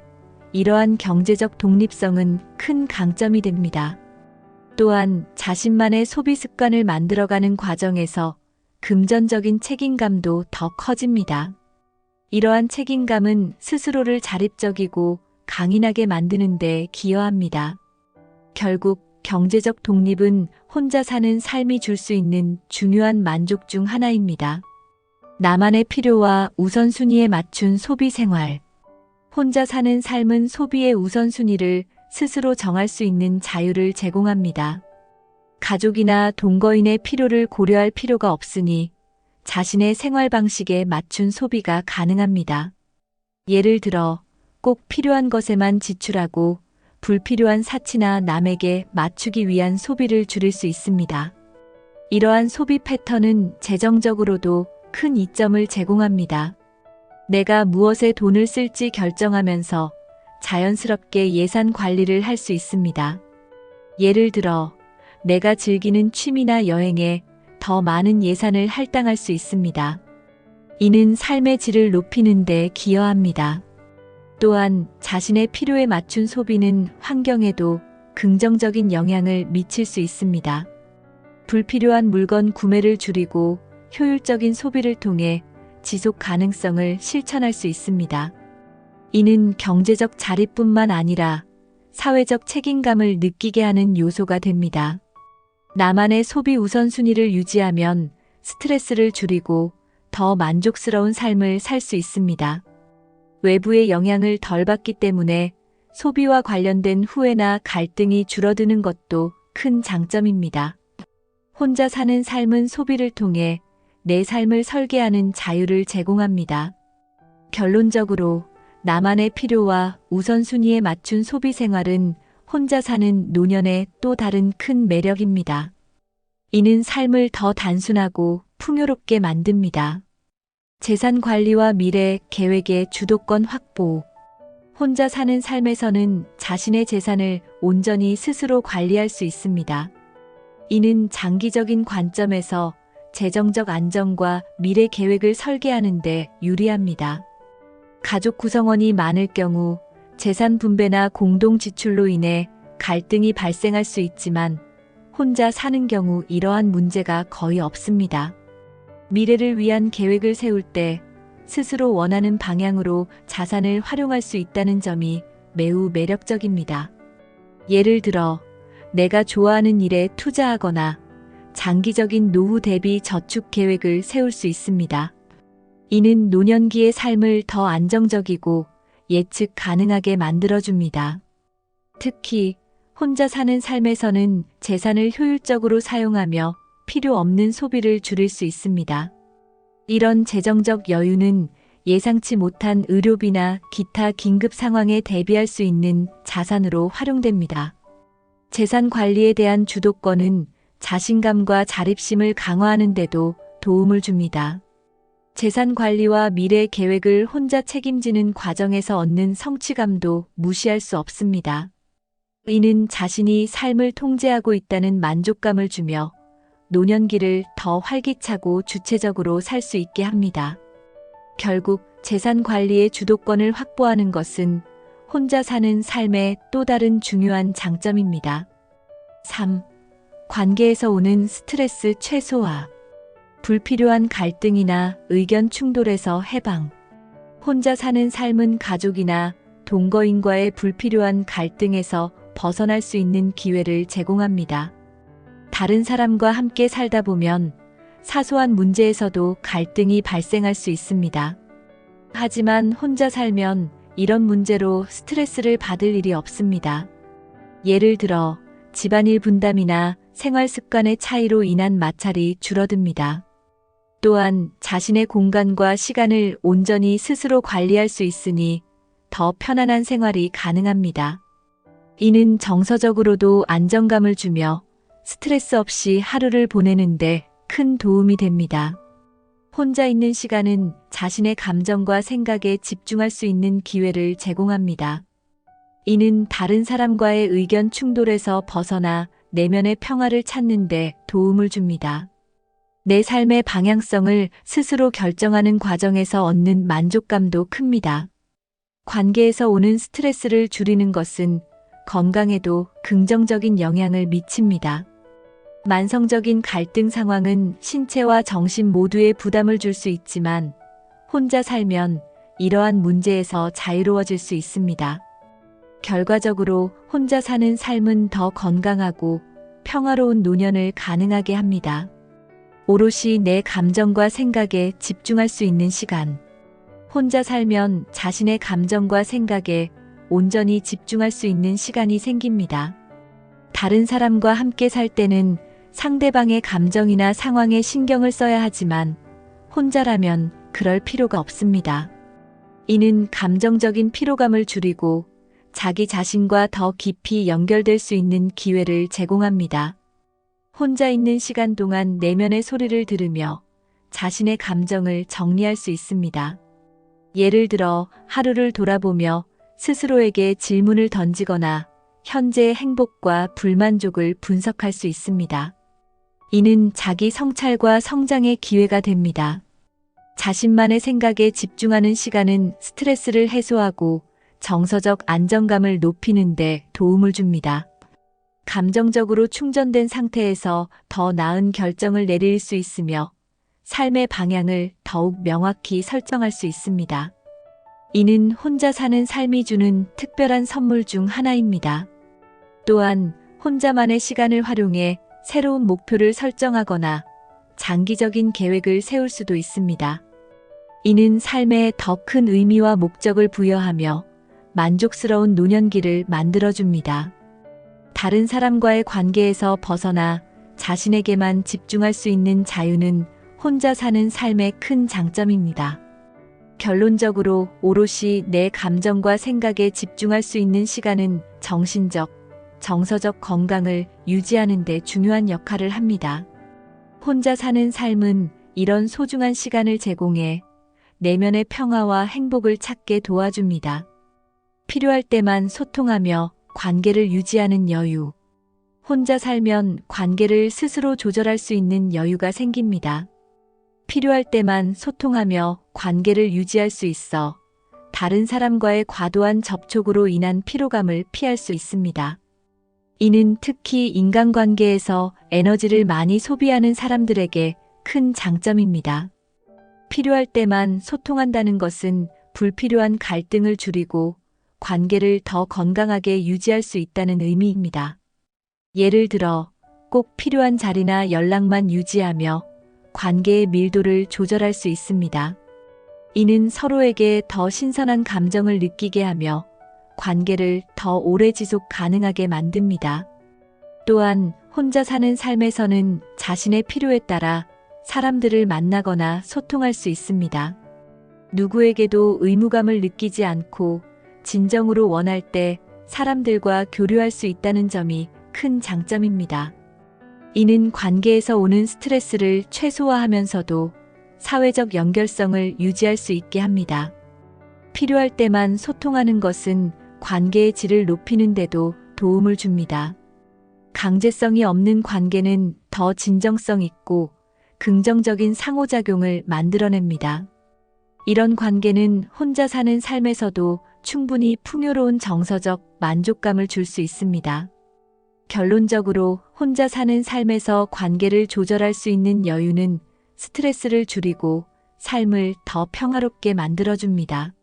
이러한 경제적 독립성은 큰 강점이 됩니다. 또한 자신만의 소비 습관을 만들어가는 과정에서 금전적인 책임감도 더 커집니다. 이러한 책임감은 스스로를 자립적이고 강인하게 만드는 데 기여합니다. 결국 경제적 독립은 혼자 사는 삶이 줄 수 있는 중요한 만족 중 하나입니다. 나만의 필요와 우선순위에 맞춘 소비 생활. 혼자 사는 삶은 소비의 우선순위를 스스로 정할 수 있는 자유를 제공합니다. 가족이나 동거인의 필요를 고려할 필요가 없으니 자신의 생활 방식에 맞춘 소비가 가능합니다. 예를 들어 꼭 필요한 것에만 지출하고 불필요한 사치나 남에게 맞추기 위한 소비를 줄일 수 있습니다. 이러한 소비 패턴은 재정적으로도 큰 이점을 제공합니다. 내가 무엇에 돈을 쓸지 결정하면서 자연스럽게 예산 관리를 할 수 있습니다. 예를 들어 내가 즐기는 취미나 여행에 더 많은 예산을 할당할 수 있습니다. 이는 삶의 질을 높이는 데 기여합니다. 또한 자신의 필요에 맞춘 소비는 환경에도 긍정적인 영향을 미칠 수 있습니다. 불필요한 물건 구매를 줄이고 효율적인 소비를 통해 지속 가능성을 실천할 수 있습니다. 이는 경제적 자립뿐만 아니라 사회적 책임감을 느끼게 하는 요소가 됩니다. 나만의 소비 우선순위를 유지하면 스트레스를 줄이고 더 만족스러운 삶을 살 수 있습니다. 외부의 영향을 덜 받기 때문에 소비와 관련된 후회나 갈등이 줄어드는 것도 큰 장점입니다. 혼자 사는 삶은 소비를 통해 내 삶을 설계하는 자유를 제공합니다. 결론적으로 나만의 필요와 우선순위에 맞춘 소비 생활은 혼자 사는 노년의 또 다른 큰 매력입니다. 이는 삶을 더 단순하고 풍요롭게 만듭니다. 재산 관리와 미래 계획의 주도권 확보. 혼자 사는 삶에서는 자신의 재산을 온전히 스스로 관리할 수 있습니다. 이는 장기적인 관점에서 재정적 안정과 미래 계획을 설계하는 데 유리합니다. 가족 구성원이 많을 경우 재산 분배나 공동 지출로 인해 갈등이 발생할 수 있지만 혼자 사는 경우 이러한 문제가 거의 없습니다. 미래를 위한 계획을 세울 때 스스로 원하는 방향으로 자산을 활용할 수 있다는 점이 매우 매력적입니다. 예를 들어 내가 좋아하는 일에 투자하거나 장기적인 노후 대비 저축 계획을 세울 수 있습니다. 이는 노년기의 삶을 더 안정적이고 예측 가능하게 만들어줍니다. 특히 혼자 사는 삶에서는 재산을 효율적으로 사용하며 필요 없는 소비를 줄일 수 있습니다. 이런 재정적 여유는 예상치 못한 의료비나 기타 긴급 상황에 대비할 수 있는 자산으로 활용됩니다. 재산 관리에 대한 주도권은 자신감과 자립심을 강화하는 데도 도움을 줍니다. 재산 관리와 미래 계획을 혼자 책임지는 과정에서 얻는 성취감도 무시할 수 없습니다. 이는 자신이 삶을 통제하고 있다는 만족감을 주며 노년기를 더 활기차고 주체적으로 살 수 있게 합니다. 결국 재산 관리의 주도권을 확보하는 것은 혼자 사는 삶의 또 다른 중요한 장점입니다. 3. 관계에서 오는 스트레스 최소화. 불필요한 갈등이나 의견 충돌에서 해방. 혼자 사는 삶은 가족이나 동거인과의 불필요한 갈등에서 벗어날 수 있는 기회를 제공합니다. 다른 사람과 함께 살다 보면 사소한 문제에서도 갈등이 발생할 수 있습니다. 하지만 혼자 살면 이런 문제로 스트레스를 받을 일이 없습니다. 예를 들어 집안일 분담이나 생활 습관의 차이로 인한 마찰이 줄어듭니다. 또한 자신의 공간과 시간을 온전히 스스로 관리할 수 있으니 더 편안한 생활이 가능합니다. 이는 정서적으로도 안정감을 주며 스트레스 없이 하루를 보내는데 큰 도움이 됩니다. 혼자 있는 시간은 자신의 감정과 생각에 집중할 수 있는 기회를 제공합니다. 이는 다른 사람과의 의견 충돌에서 벗어나 내면의 평화를 찾는 데 도움을 줍니다. 내 삶의 방향성을 스스로 결정하는 과정에서 얻는 만족감도 큽니다. 관계에서 오는 스트레스를 줄이는 것은 건강에도 긍정적인 영향을 미칩니다. 만성적인 갈등 상황은 신체와 정신 모두에 부담을 줄 수 있지만 혼자 살면 이러한 문제에서 자유로워질 수 있습니다. 결과적으로 혼자 사는 삶은 더 건강하고 평화로운 노년을 가능하게 합니다. 오롯이 내 감정과 생각에 집중할 수 있는 시간. 혼자 살면 자신의 감정과 생각에 온전히 집중할 수 있는 시간이 생깁니다. 다른 사람과 함께 살 때는 상대방의 감정이나 상황에 신경을 써야 하지만 혼자라면 그럴 필요가 없습니다. 이는 감정적인 피로감을 줄이고 자기 자신과 더 깊이 연결될 수 있는 기회를 제공합니다. 혼자 있는 시간 동안 내면의 소리를 들으며 자신의 감정을 정리할 수 있습니다. 예를 들어 하루를 돌아보며 스스로에게 질문을 던지거나 현재의 행복과 불만족을 분석할 수 있습니다. 이는 자기 성찰과 성장의 기회가 됩니다. 자신만의 생각에 집중하는 시간은 스트레스를 해소하고 정서적 안정감을 높이는 데 도움을 줍니다. 감정적으로 충전된 상태에서 더 나은 결정을 내릴 수 있으며 삶의 방향을 더욱 명확히 설정할 수 있습니다. 이는 혼자 사는 삶이 주는 특별한 선물 중 하나입니다. 또한 혼자만의 시간을 활용해 새로운 목표를 설정하거나 장기적인 계획을 세울 수도 있습니다. 이는 삶에 더 큰 의미와 목적을 부여하며 만족스러운 노년기를 만들어줍니다. 다른 사람과의 관계에서 벗어나 자신에게만 집중할 수 있는 자유는 혼자 사는 삶의 큰 장점입니다. 결론적으로 오롯이 내 감정과 생각에 집중할 수 있는 시간은 정신적, 정서적 건강을 유지하는 데 중요한 역할을 합니다. 혼자 사는 삶은 이런 소중한 시간을 제공해 내면의 평화와 행복을 찾게 도와줍니다. 필요할 때만 소통하며 관계를 유지하는 여유. 혼자 살면 관계를 스스로 조절할 수 있는 여유가 생깁니다. 필요할 때만 소통하며 관계를 유지할 수 있어 다른 사람과의 과도한 접촉으로 인한 피로감을 피할 수 있습니다. 이는 특히 인간관계에서 에너지를 많이 소비하는 사람들에게 큰 장점입니다. 필요할 때만 소통한다는 것은 불필요한 갈등을 줄이고 관계를 더 건강하게 유지할 수 있다는 의미입니다. 예를 들어 꼭 필요한 자리나 연락만 유지하며 관계의 밀도를 조절할 수 있습니다. 이는 서로에게 더 신선한 감정을 느끼게 하며 관계를 더 오래 지속 가능하게 만듭니다. 또한 혼자 사는 삶에서는 자신의 필요에 따라 사람들을 만나거나 소통할 수 있습니다. 누구에게도 의무감을 느끼지 않고 진정으로 원할 때 사람들과 교류할 수 있다는 점이 큰 장점입니다. 이는 관계에서 오는 스트레스를 최소화하면서도 사회적 연결성을 유지할 수 있게 합니다. 필요할 때만 소통하는 것은 관계의 질을 높이는 데도 도움을 줍니다. 강제성이 없는 관계는 더 진정성 있고 긍정적인 상호작용을 만들어냅니다. 이런 관계는 혼자 사는 삶에서도 충분히 풍요로운 정서적 만족감을 줄 수 있습니다. 결론적으로 혼자 사는 삶에서 관계를 조절할 수 있는 여유는 스트레스를 줄이고 삶을 더 평화롭게 만들어줍니다.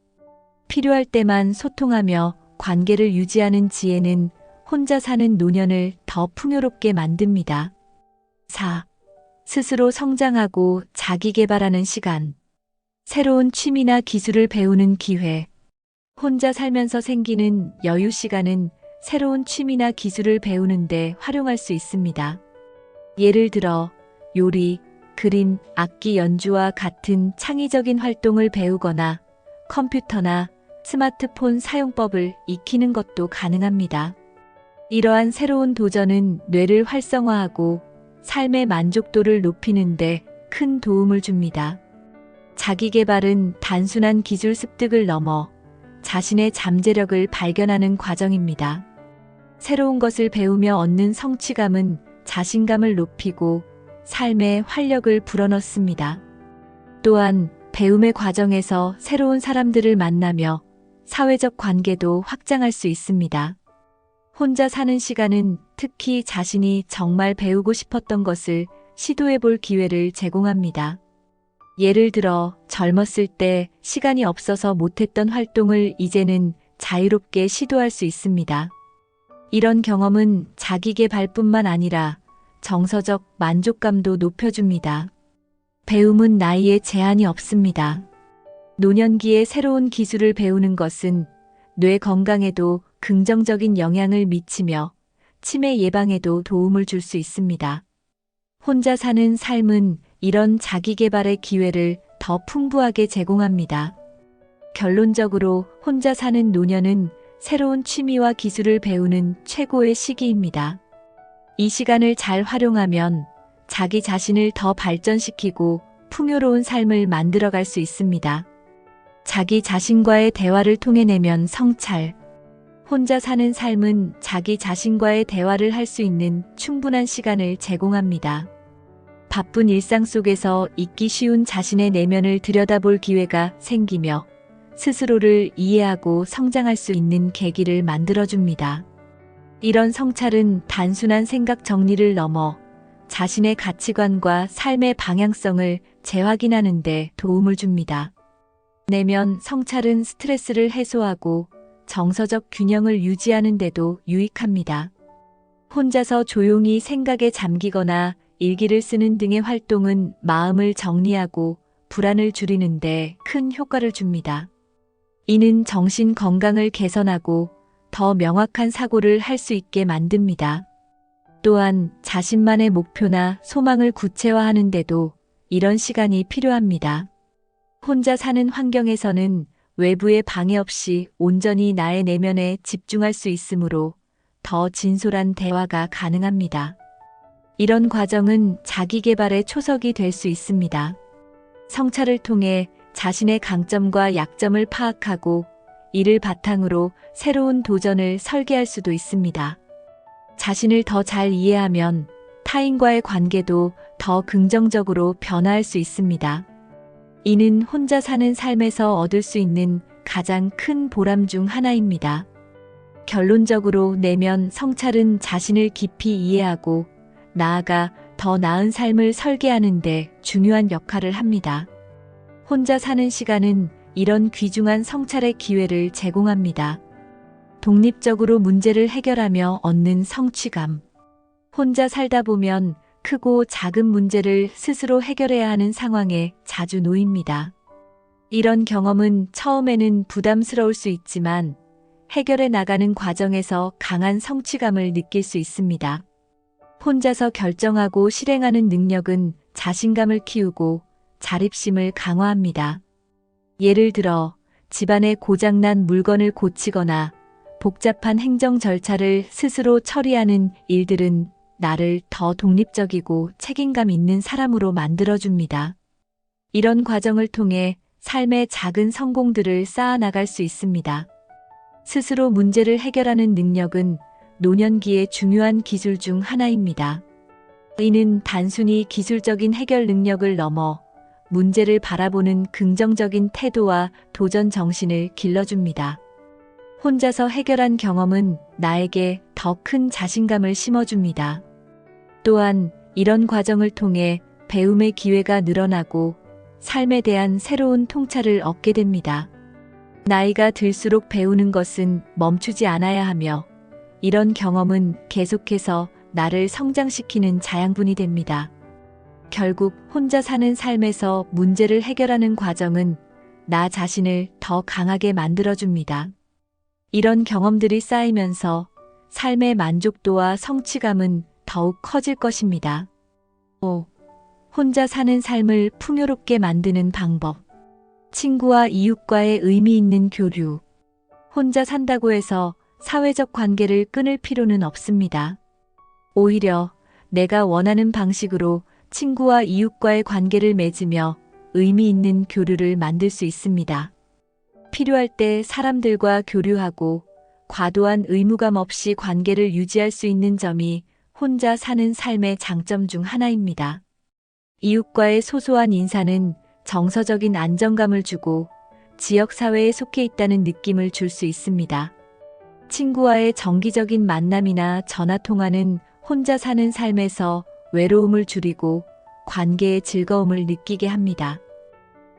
필요할 때만 소통하며 관계를 유지하는 지혜는 혼자 사는 노년을 더 풍요롭게 만듭니다. 4. 스스로 성장하고 자기 개발하는 시간. 새로운 취미나 기술을 배우는 기회. 혼자 살면서 생기는 여유 시간은 새로운 취미나 기술을 배우는데 활용할 수 있습니다. 예를 들어 요리, 그림, 악기 연주와 같은 창의적인 활동을 배우거나 컴퓨터나 스마트폰 사용법을 익히는 것도 가능합니다. 이러한 새로운 도전은 뇌를 활성화하고 삶의 만족도를 높이는 데 큰 도움을 줍니다. 자기 개발은 단순한 기술 습득을 넘어 자신의 잠재력을 발견하는 과정입니다. 새로운 것을 배우며 얻는 성취감은 자신감을 높이고 삶에 활력을 불어넣습니다. 또한 배움의 과정에서 새로운 사람들을 만나며 사회적 관계도 확장할 수 있습니다. 혼자 사는 시간은 특히 자신이 정말 배우고 싶었던 것을 시도해 볼 기회를 제공합니다. 예를 들어 젊었을 때 시간이 없어서 못했던 활동을 이제는 자유롭게 시도할 수 있습니다. 이런 경험은 자기 개발뿐만 아니라 정서적 만족감도 높여줍니다. 배움은 나이에 제한이 없습니다. 노년기에 새로운 기술을 배우는 것은 뇌 건강에도 긍정적인 영향을 미치며 치매 예방에도 도움을 줄 수 있습니다. 혼자 사는 삶은 이런 자기 개발의 기회를 더 풍부하게 제공합니다. 결론적으로 혼자 사는 노년은 새로운 취미와 기술을 배우는 최고의 시기입니다. 이 시간을 잘 활용하면 자기 자신을 더 발전시키고 풍요로운 삶을 만들어갈 수 있습니다. 자기 자신과의 대화를 통해 내면 성찰. 혼자 사는 삶은 자기 자신과의 대화를 할 수 있는 충분한 시간을 제공합니다. 바쁜 일상 속에서 잊기 쉬운 자신의 내면을 들여다볼 기회가 생기며 스스로를 이해하고 성장할 수 있는 계기를 만들어줍니다. 이런 성찰은 단순한 생각 정리를 넘어 자신의 가치관과 삶의 방향성을 재확인하는 데 도움을 줍니다. 내면 성찰은 스트레스를 해소하고 정서적 균형을 유지하는 데도 유익합니다. 혼자서 조용히 생각에 잠기거나 일기를 쓰는 등의 활동은 마음을 정리하고 불안을 줄이는 데 큰 효과를 줍니다. 이는 정신 건강을 개선하고 더 명확한 사고를 할 수 있게 만듭니다. 또한 자신만의 목표나 소망을 구체화하는 데도 이런 시간이 필요합니다. 혼자 사는 환경에서는 외부의 방해 없이 온전히 나의 내면에 집중할 수 있으므로 더 진솔한 대화가 가능합니다. 이런 과정은 자기 개발의 초석이 될 수 있습니다. 성찰을 통해 자신의 강점과 약점을 파악하고 이를 바탕으로 새로운 도전을 설계할 수도 있습니다. 자신을 더 잘 이해하면 타인과의 관계도 더 긍정적으로 변화할 수 있습니다. 이는 혼자 사는 삶에서 얻을 수 있는 가장 큰 보람 중 하나입니다. 결론적으로 내면 성찰은 자신을 깊이 이해하고 나아가 더 나은 삶을 설계하는 데 중요한 역할을 합니다. 혼자 사는 시간은 이런 귀중한 성찰의 기회를 제공합니다. 독립적으로 문제를 해결하며 얻는 성취감. 혼자 살다 보면 크고 작은 문제를 스스로 해결해야 하는 상황에 자주 놓입니다. 이런 경험은 처음에는 부담스러울 수 있지만 해결해 나가는 과정에서 강한 성취감을 느낄 수 있습니다. 혼자서 결정하고 실행하는 능력은 자신감을 키우고 자립심을 강화합니다. 예를 들어 집안에 고장난 물건을 고치거나 복잡한 행정 절차를 스스로 처리하는 일들은 나를 더 독립적이고 책임감 있는 사람으로 만들어줍니다. 이런 과정을 통해 삶의 작은 성공들을 쌓아나갈 수 있습니다. 스스로 문제를 해결하는 능력은 노년기의 중요한 기술 중 하나입니다. 이는 단순히 기술적인 해결 능력을 넘어 문제를 바라보는 긍정적인 태도와 도전 정신을 길러줍니다. 혼자서 해결한 경험은 나에게 더 큰 자신감을 심어줍니다. 또한 이런 과정을 통해 배움의 기회가 늘어나고 삶에 대한 새로운 통찰을 얻게 됩니다. 나이가 들수록 배우는 것은 멈추지 않아야 하며 이런 경험은 계속해서 나를 성장시키는 자양분이 됩니다. 결국 혼자 사는 삶에서 문제를 해결하는 과정은 나 자신을 더 강하게 만들어줍니다. 이런 경험들이 쌓이면서 삶의 만족도와 성취감은 더욱 커질 것입니다. 5. 혼자 사는 삶을 풍요롭게 만드는 방법. 친구와 이웃과의 의미 있는 교류. 혼자 산다고 해서 사회적 관계를 끊을 필요는 없습니다. 오히려 내가 원하는 방식으로 친구와 이웃과의 관계를 맺으며 의미 있는 교류를 만들 수 있습니다. 필요할 때 사람들과 교류하고 과도한 의무감 없이 관계를 유지할 수 있는 점이 혼자 사는 삶의 장점 중 하나입니다. 이웃과의 소소한 인사는 정서적인 안정감을 주고 지역사회에 속해 있다는 느낌을 줄 수 있습니다. 친구와의 정기적인 만남이나 전화통화는 혼자 사는 삶에서 외로움을 줄이고 관계의 즐거움을 느끼게 합니다.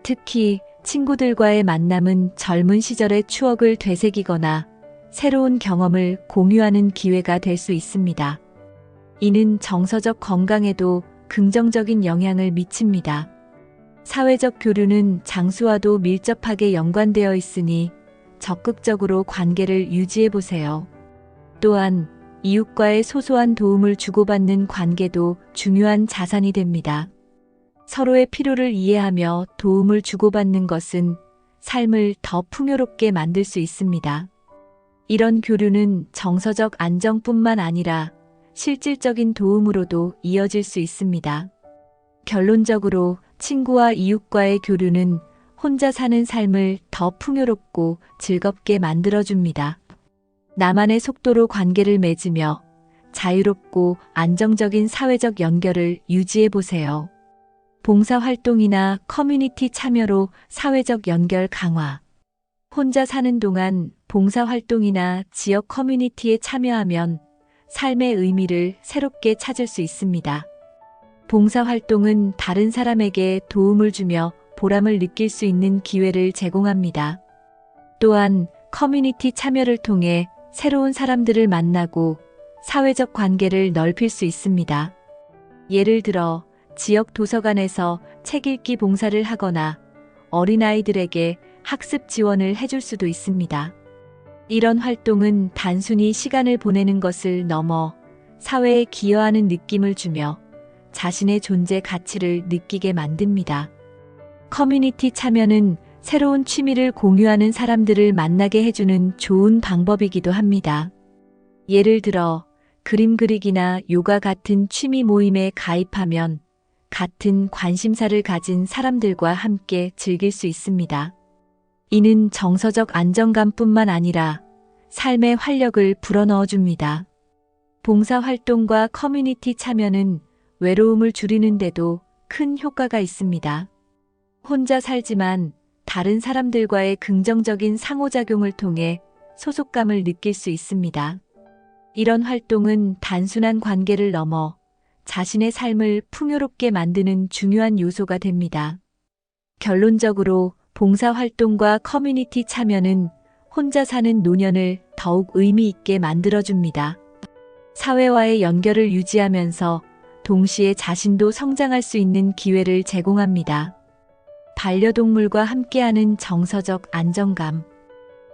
특히 친구들과의 만남은 젊은 시절의 추억을 되새기거나 새로운 경험을 공유하는 기회가 될 수 있습니다. 이는 정서적 건강에도 긍정적인 영향을 미칩니다. 사회적 교류는 장수와도 밀접하게 연관되어 있으니 적극적으로 관계를 유지해 보세요. 또한 이웃과의 소소한 도움을 주고받는 관계도 중요한 자산이 됩니다. 서로의 필요를 이해하며 도움을 주고받는 것은 삶을 더 풍요롭게 만들 수 있습니다. 이런 교류는 정서적 안정뿐만 아니라 실질적인 도움으로도 이어질 수 있습니다. 결론적으로 친구와 이웃과의 교류는 혼자 사는 삶을 더 풍요롭고 즐겁게 만들어줍니다. 나만의 속도로 관계를 맺으며 자유롭고 안정적인 사회적 연결을 유지해 보세요. 봉사활동이나 커뮤니티 참여로 사회적 연결 강화. 혼자 사는 동안 봉사활동이나 지역 커뮤니티에 참여하면 삶의 의미를 새롭게 찾을 수 있습니다. 봉사활동은 다른 사람에게 도움을 주며 보람을 느낄 수 있는 기회를 제공합니다. 또한 커뮤니티 참여를 통해 새로운 사람들을 만나고 사회적 관계를 넓힐 수 있습니다. 예를 들어 지역 도서관에서 책 읽기 봉사를 하거나 어린아이들에게 학습 지원을 해줄 수도 있습니다. 이런 활동은 단순히 시간을 보내는 것을 넘어 사회에 기여하는 느낌을 주며 자신의 존재 가치를 느끼게 만듭니다. 커뮤니티 참여는 새로운 취미를 공유하는 사람들을 만나게 해주는 좋은 방법이기도 합니다. 예를 들어 그림 그리기나 요가 같은 취미 모임에 가입하면 같은 관심사를 가진 사람들과 함께 즐길 수 있습니다. 이는 정서적 안정감뿐만 아니라 삶의 활력을 불어넣어 줍니다. 봉사활동과 커뮤니티 참여는 외로움을 줄이는데도 큰 효과가 있습니다. 혼자 살지만 다른 사람들과의 긍정적인 상호작용을 통해 소속감을 느낄 수 있습니다. 이런 활동은 단순한 관계를 넘어 자신의 삶을 풍요롭게 만드는 중요한 요소가 됩니다. 결론적으로 봉사활동과 커뮤니티 참여는 혼자 사는 노년을 더욱 의미 있게 만들어줍니다. 사회와의 연결을 유지하면서 동시에 자신도 성장할 수 있는 기회를 제공합니다. 반려동물과 함께하는 정서적 안정감.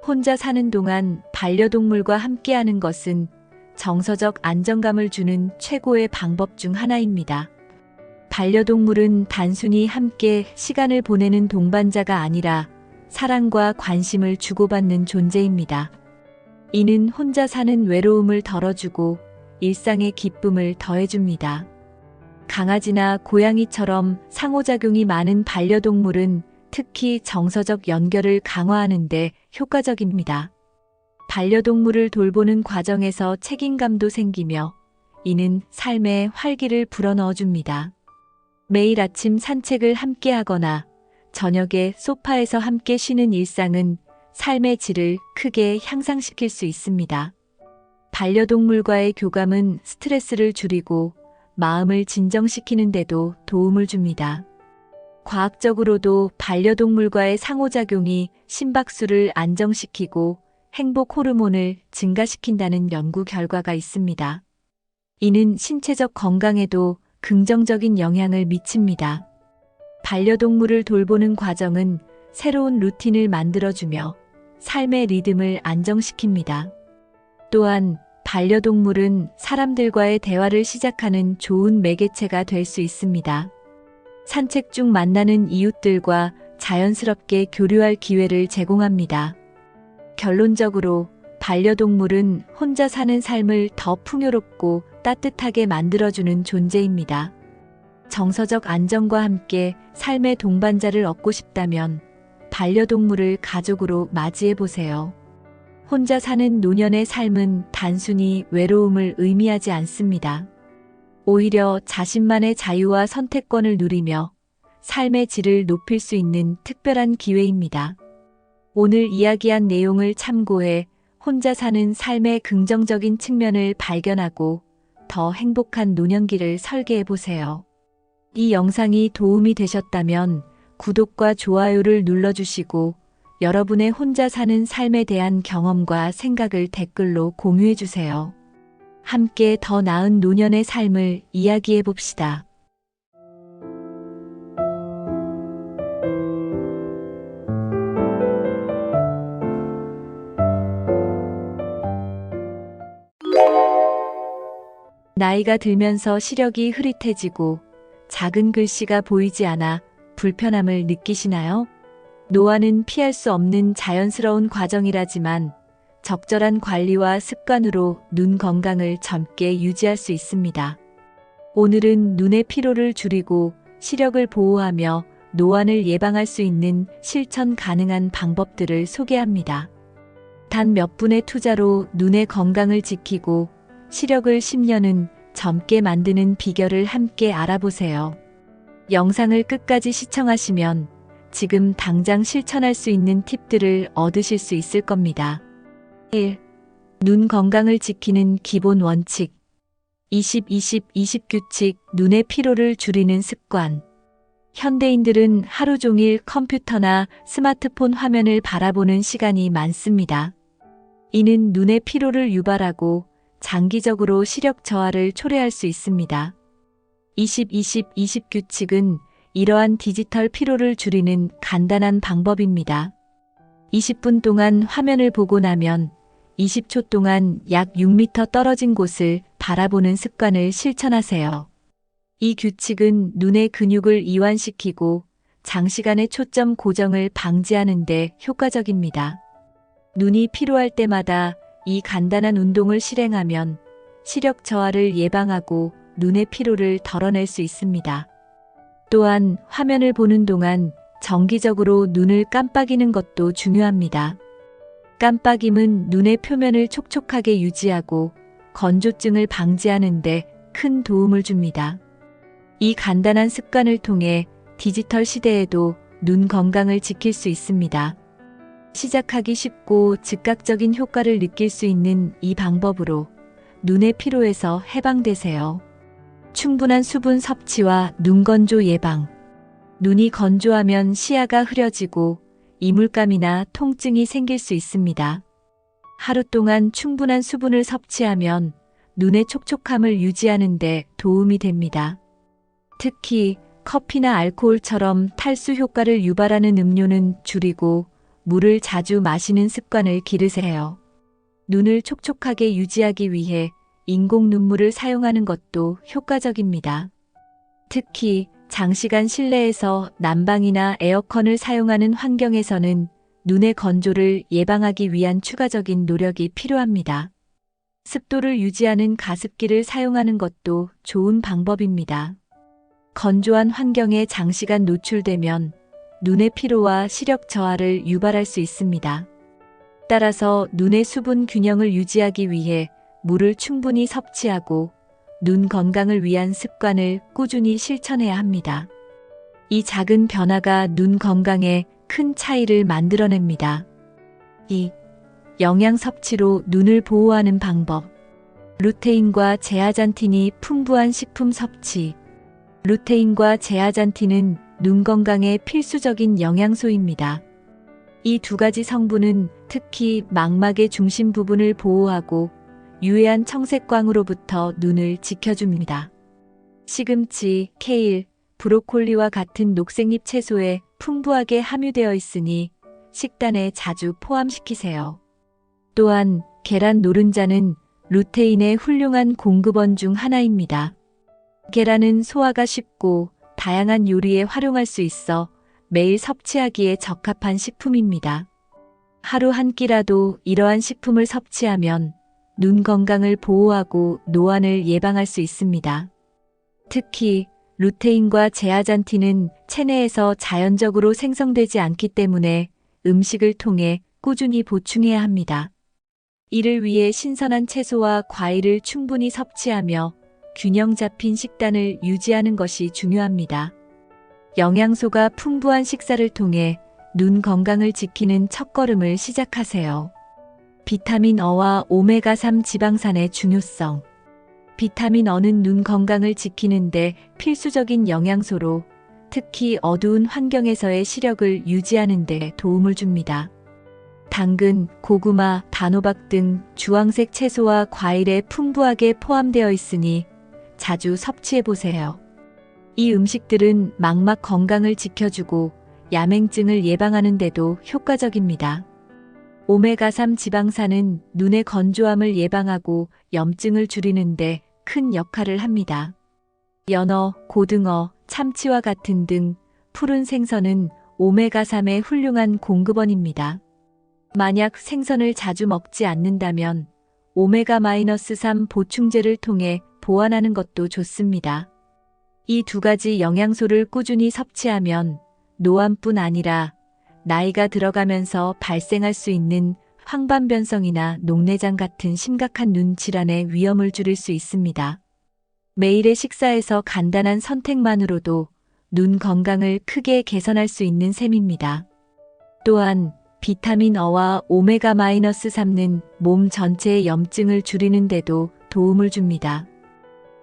혼자 사는 동안 반려동물과 함께하는 것은 정서적 안정감을 주는 최고의 방법 중 하나입니다. 반려동물은 단순히 함께 시간을 보내는 동반자가 아니라 사랑과 관심을 주고받는 존재입니다. 이는 혼자 사는 외로움을 덜어주고 일상의 기쁨을 더해줍니다. 강아지나 고양이처럼 상호작용이 많은 반려동물은 특히 정서적 연결을 강화하는 데 효과적입니다. 반려동물을 돌보는 과정에서 책임감도 생기며 이는 삶에 활기를 불어넣어줍니다. 매일 아침 산책을 함께 하거나 저녁에 소파에서 함께 쉬는 일상은 삶의 질을 크게 향상시킬 수 있습니다. 반려동물과의 교감은 스트레스를 줄이고 마음을 진정시키는 데도 도움을 줍니다. 과학적으로도 반려동물과의 상호작용이 심박수를 안정시키고 행복 호르몬을 증가시킨다는 연구 결과가 있습니다. 이는 신체적 건강에도 긍정적인 영향을 미칩니다. 반려동물을 돌보는 과정은 새로운 루틴을 만들어주며 삶의 리듬을 안정시킵니다. 또한 반려동물은 사람들과의 대화를 시작하는 좋은 매개체가 될 수 있습니다. 산책 중 만나는 이웃들과 자연스럽게 교류할 기회를 제공합니다. 결론적으로 반려동물은 혼자 사는 삶을 더 풍요롭고 따뜻하게 만들어주는 존재입니다. 정서적 안정과 함께 삶의 동반자를 얻고 싶다면 반려동물을 가족으로 맞이해 보세요. 혼자 사는 노년의 삶은 단순히 외로움을 의미하지 않습니다. 오히려 자신만의 자유와 선택권을 누리며 삶의 질을 높일 수 있는 특별한 기회입니다. 오늘 이야기한 내용을 참고해 혼자 사는 삶의 긍정적인 측면을 발견하고 더 행복한 노년기를 설계해 보세요. 이 영상이 도움이 되셨다면 구독과 좋아요를 눌러주시고 여러분의 혼자 사는 삶에 대한 경험과 생각을 댓글로 공유해 주세요. 함께 더 나은 노년의 삶을 이야기해 봅시다. 나이가 들면서 시력이 흐릿해지고 작은 글씨가 보이지 않아 불편함을 느끼시나요? 노화는 피할 수 없는 자연스러운 과정이라지만 적절한 관리와 습관으로 눈 건강을 젊게 유지할 수 있습니다. 오늘은 눈의 피로를 줄이고 시력을 보호하며 노안을 예방할 수 있는 실천 가능한 방법들을 소개합니다. 단 몇 분의 투자로 눈의 건강을 지키고 시력을 10년은 젊게 만드는 비결을 함께 알아보세요. 영상을 끝까지 시청하시면 지금 당장 실천할 수 있는 팁들을 얻으실 수 있을 겁니다. 1. 눈 건강을 지키는 기본 원칙. 20-20-20 규칙. 눈의 피로를 줄이는 습관. 현대인들은 하루 종일 컴퓨터나 스마트폰 화면을 바라보는 시간이 많습니다. 이는 눈의 피로를 유발하고 장기적으로 시력 저하를 초래할 수 있습니다. 20-20-20 규칙은 이러한 디지털 피로를 줄이는 간단한 방법입니다. 20분 동안 화면을 보고 나면 20초 동안 약 6m 떨어진 곳을 바라보는 습관을 실천하세요. 이 규칙은 눈의 근육을 이완시키고 장시간의 초점 고정을 방지하는 데 효과적입니다. 눈이 피로할 때마다 이 간단한 운동을 실행하면 시력 저하를 예방하고 눈의 피로를 덜어낼 수 있습니다. 또한 화면을 보는 동안 정기적으로 눈을 깜빡이는 것도 중요합니다. 깜빡임은 눈의 표면을 촉촉하게 유지하고 건조증을 방지하는 데 큰 도움을 줍니다. 이 간단한 습관을 통해 디지털 시대에도 눈 건강을 지킬 수 있습니다. 시작하기 쉽고 즉각적인 효과를 느낄 수 있는 이 방법으로 눈의 피로에서 해방되세요. 충분한 수분 섭취와 눈 건조 예방. 눈이 건조하면 시야가 흐려지고 이물감이나 통증이 생길 수 있습니다. 하루 동안 충분한 수분을 섭취하면 눈의 촉촉함을 유지하는 데 도움이 됩니다. 특히 커피나 알코올처럼 탈수 효과를 유발하는 음료는 줄이고 물을 자주 마시는 습관을 기르세요. 눈을 촉촉하게 유지하기 위해 인공 눈물을 사용하는 것도 효과적입니다. 특히 장시간 실내에서 난방이나 에어컨을 사용하는 환경에서는 눈의 건조를 예방하기 위한 추가적인 노력이 필요합니다. 습도를 유지하는 가습기를 사용하는 것도 좋은 방법입니다. 건조한 환경에 장시간 노출되면 눈의 피로와 시력 저하를 유발할 수 있습니다. 따라서 눈의 수분 균형을 유지하기 위해 물을 충분히 섭취하고 눈 건강을 위한 습관을 꾸준히 실천해야 합니다. 이 작은 변화가 눈 건강에 큰 차이를 만들어냅니다. 2. 영양 섭취로 눈을 보호하는 방법. 루테인과 제아잔틴이 풍부한 식품 섭취. 루테인과 제아잔틴은 눈 건강에 필수적인 영양소입니다. 이 두 가지 성분은 특히 망막의 중심 부분을 보호하고 유해한 청색광으로부터 눈을 지켜줍니다. 시금치, 케일, 브로콜리와 같은 녹색잎 채소에 풍부하게 함유되어 있으니 식단에 자주 포함시키세요. 또한 계란 노른자는 루테인의 훌륭한 공급원 중 하나입니다. 계란은 소화가 쉽고 다양한 요리에 활용할 수 있어 매일 섭취하기에 적합한 식품입니다. 하루 한 끼라도 이러한 식품을 섭취하면 눈 건강을 보호하고 노안을 예방할 수 있습니다. 특히 루테인과 제아잔틴은 체내에서 자연적으로 생성되지 않기 때문에 음식을 통해 꾸준히 보충해야 합니다. 이를 위해 신선한 채소와 과일을 충분히 섭취하며 균형 잡힌 식단을 유지하는 것이 중요합니다. 영양소가 풍부한 식사를 통해 눈 건강을 지키는 첫걸음을 시작하세요. 비타민 어와 오메가3 지방산의 중요성. 비타민 어는 눈 건강을 지키는데 필수적인 영양소로 특히 어두운 환경에서의 시력을 유지하는 데 도움을 줍니다. 당근, 고구마, 단호박 등 주황색 채소와 과일에 풍부하게 포함되어 있으니 자주 섭취해보세요. 이 음식들은 망막 건강을 지켜주고 야맹증을 예방하는 데도 효과적입니다. 오메가3 지방산은 눈의 건조함을 예방하고 염증을 줄이는데 큰 역할을 합니다. 연어, 고등어, 참치와 같은 등 푸른 생선은 오메가3의 훌륭한 공급원입니다. 만약 생선을 자주 먹지 않는다면 오메가-3 보충제를 통해 보완하는 것도 좋습니다. 이 두 가지 영양소를 꾸준히 섭취하면 노안뿐 아니라 나이가 들어가면서 발생할 수 있는 황반변성이나 녹내장 같은 심각한 눈 질환의 위험을 줄일 수 있습니다. 매일의 식사에서 간단한 선택만으로도 눈 건강을 크게 개선할 수 있는 셈입니다. 또한 비타민 어와 오메가-3는 몸 전체의 염증을 줄이는 데도 도움을 줍니다.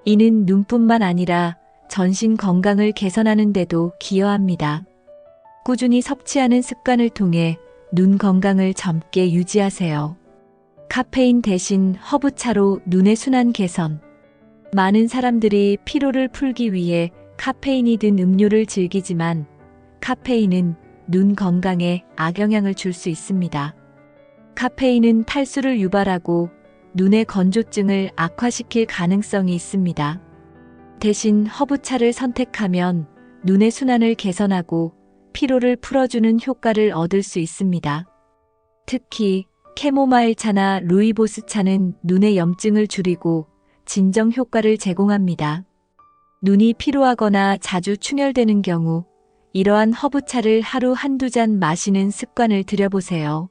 이는 눈뿐만 아니라 전신 건강을 개선하는 데도 기여합니다. 꾸준히 섭취하는 습관을 통해 눈 건강을 젊게 유지하세요. 카페인 대신 허브차로 눈의 순환 개선. 많은 사람들이 피로를 풀기 위해 카페인이 든 음료를 즐기지만 카페인은 눈 건강에 악영향을 줄 수 있습니다. 카페인은 탈수를 유발하고 눈의 건조증을 악화시킬 가능성이 있습니다. 대신 허브차를 선택하면 눈의 순환을 개선하고 피로를 풀어주는 효과를 얻을 수 있습니다. 특히 캐모마일 차나 루이보스 차는 눈의 염증을 줄이고 진정 효과를 제공합니다. 눈이 피로하거나 자주 충혈되는 경우 이러한 허브차를 하루 한두 잔 마시는 습관을 들여보세요.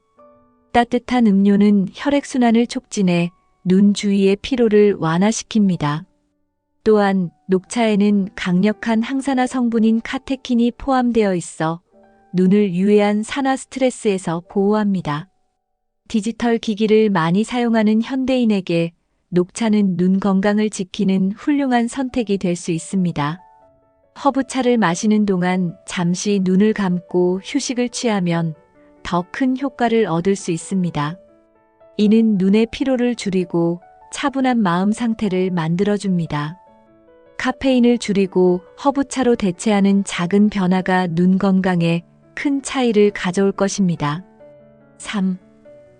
따뜻한 음료는 혈액순환을 촉진해 눈 주위의 피로를 완화시킵니다. 또한 녹차에는 강력한 항산화 성분인 카테킨이 포함되어 있어 눈을 유해한 산화 스트레스에서 보호합니다. 디지털 기기를 많이 사용하는 현대인에게 녹차는 눈 건강을 지키는 훌륭한 선택이 될 수 있습니다. 허브차를 마시는 동안 잠시 눈을 감고 휴식을 취하면 더 큰 효과를 얻을 수 있습니다. 이는 눈의 피로를 줄이고 차분한 마음 상태를 만들어줍니다. 카페인을 줄이고 허브차로 대체하는 작은 변화가 눈 건강에 큰 차이를 가져올 것입니다. 3.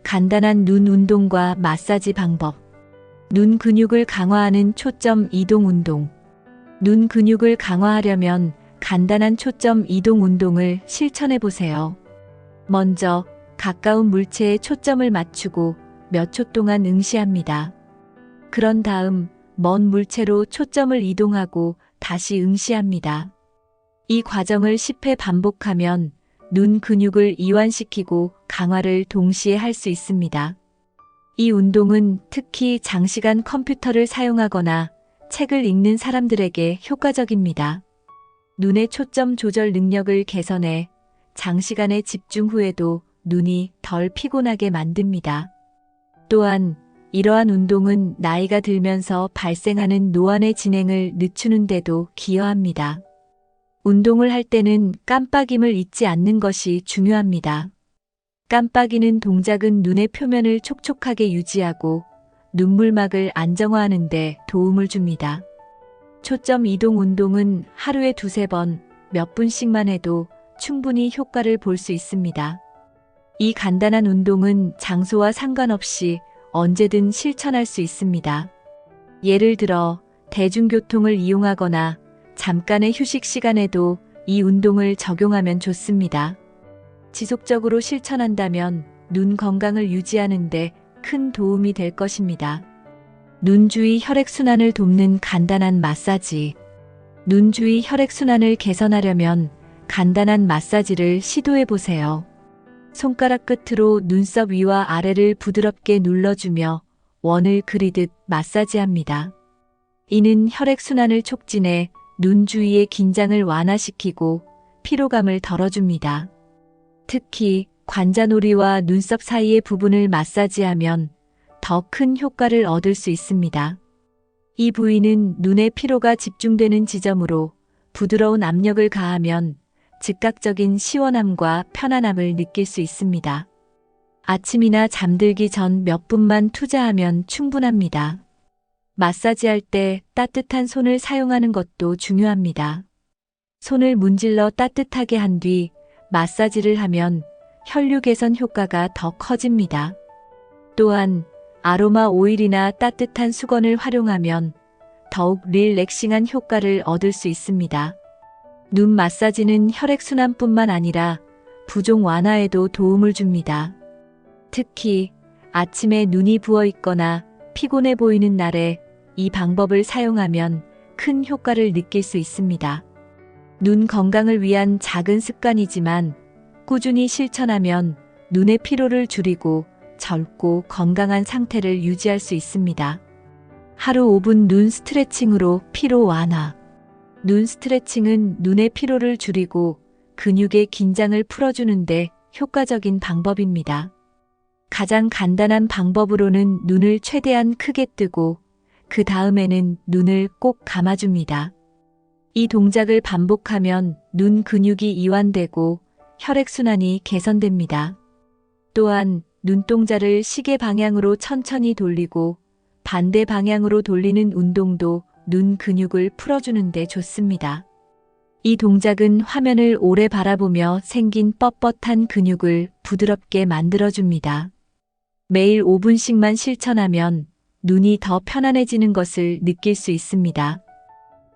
간단한 눈 운동과 마사지 방법. 눈 근육을 강화하는 초점 이동 운동. 눈 근육을 강화하려면 간단한 초점 이동 운동을 실천해 보세요. 먼저 가까운 물체에 초점을 맞추고 몇 초 동안 응시합니다. 그런 다음 먼 물체로 초점을 이동하고 다시 응시합니다. 이 과정을 10회 반복하면 눈 근육을 이완시키고 강화를 동시에 할 수 있습니다. 이 운동은 특히 장시간 컴퓨터를 사용하거나 책을 읽는 사람들에게 효과적입니다. 눈의 초점 조절 능력을 개선해 장시간의 집중 후에도 눈이 덜 피곤하게 만듭니다. 또한 이러한 운동은 나이가 들면서 발생하는 노안의 진행을 늦추는 데도 기여합니다. 운동을 할 때는 깜빡임을 잊지 않는 것이 중요합니다. 깜빡이는 동작은 눈의 표면을 촉촉하게 유지하고 눈물막을 안정화하는 데 도움을 줍니다. 초점 이동 운동은 하루에 2~3번 몇 분씩만 해도 충분히 효과를 볼 수 있습니다. 이 간단한 운동은 장소와 상관없이 언제든 실천할 수 있습니다. 예를 들어 대중교통을 이용하거나 잠깐의 휴식 시간에도 이 운동을 적용하면 좋습니다. 지속적으로 실천한다면 눈 건강을 유지하는 데 큰 도움이 될 것입니다. 눈 주위 혈액순환을 돕는 간단한 마사지. 눈 주위 혈액순환을 개선하려면 간단한 마사지를 시도해 보세요. 손가락 끝으로 눈썹 위와 아래를 부드럽게 눌러주며 원을 그리듯 마사지합니다. 이는 혈액순환을 촉진해 눈 주위의 긴장을 완화시키고 피로감을 덜어줍니다. 특히 관자놀이와 눈썹 사이의 부분을 마사지하면 더 큰 효과를 얻을 수 있습니다. 이 부위는 눈의 피로가 집중되는 지점으로 부드러운 압력을 가하면 즉각적인 시원함과 편안함을 느낄 수 있습니다. 아침이나 잠들기 전 몇 분만 투자하면 충분합니다. 마사지할 때 따뜻한 손을 사용하는 것도 중요합니다. 손을 문질러 따뜻하게 한 뒤 마사지를 하면 혈류 개선 효과가 더 커집니다. 또한 아로마 오일이나 따뜻한 수건을 활용하면 더욱 릴렉싱한 효과를 얻을 수 있습니다. 눈 마사지는 혈액순환뿐만 아니라 부종 완화에도 도움을 줍니다. 특히 아침에 눈이 부어 있거나 피곤해 보이는 날에 이 방법을 사용하면 큰 효과를 느낄 수 있습니다. 눈 건강을 위한 작은 습관이지만 꾸준히 실천하면 눈의 피로를 줄이고 젊고 건강한 상태를 유지할 수 있습니다. 하루 5분 눈 스트레칭으로 피로 완화. 눈 스트레칭은 눈의 피로를 줄이고 근육의 긴장을 풀어주는데 효과적인 방법입니다. 가장 간단한 방법으로는 눈을 최대한 크게 뜨고 그 다음에는 눈을 꼭 감아줍니다. 이 동작을 반복하면 눈 근육이 이완되고 혈액순환이 개선됩니다. 또한 눈동자를 시계 방향으로 천천히 돌리고 반대 방향으로 돌리는 운동도 눈 근육을 풀어주는 데 좋습니다. 이 동작은 화면을 오래 바라보며 생긴 뻣뻣한 근육을 부드럽게 만들어줍니다. 매일 5분씩만 실천하면 눈이 더 편안해지는 것을 느낄 수 있습니다.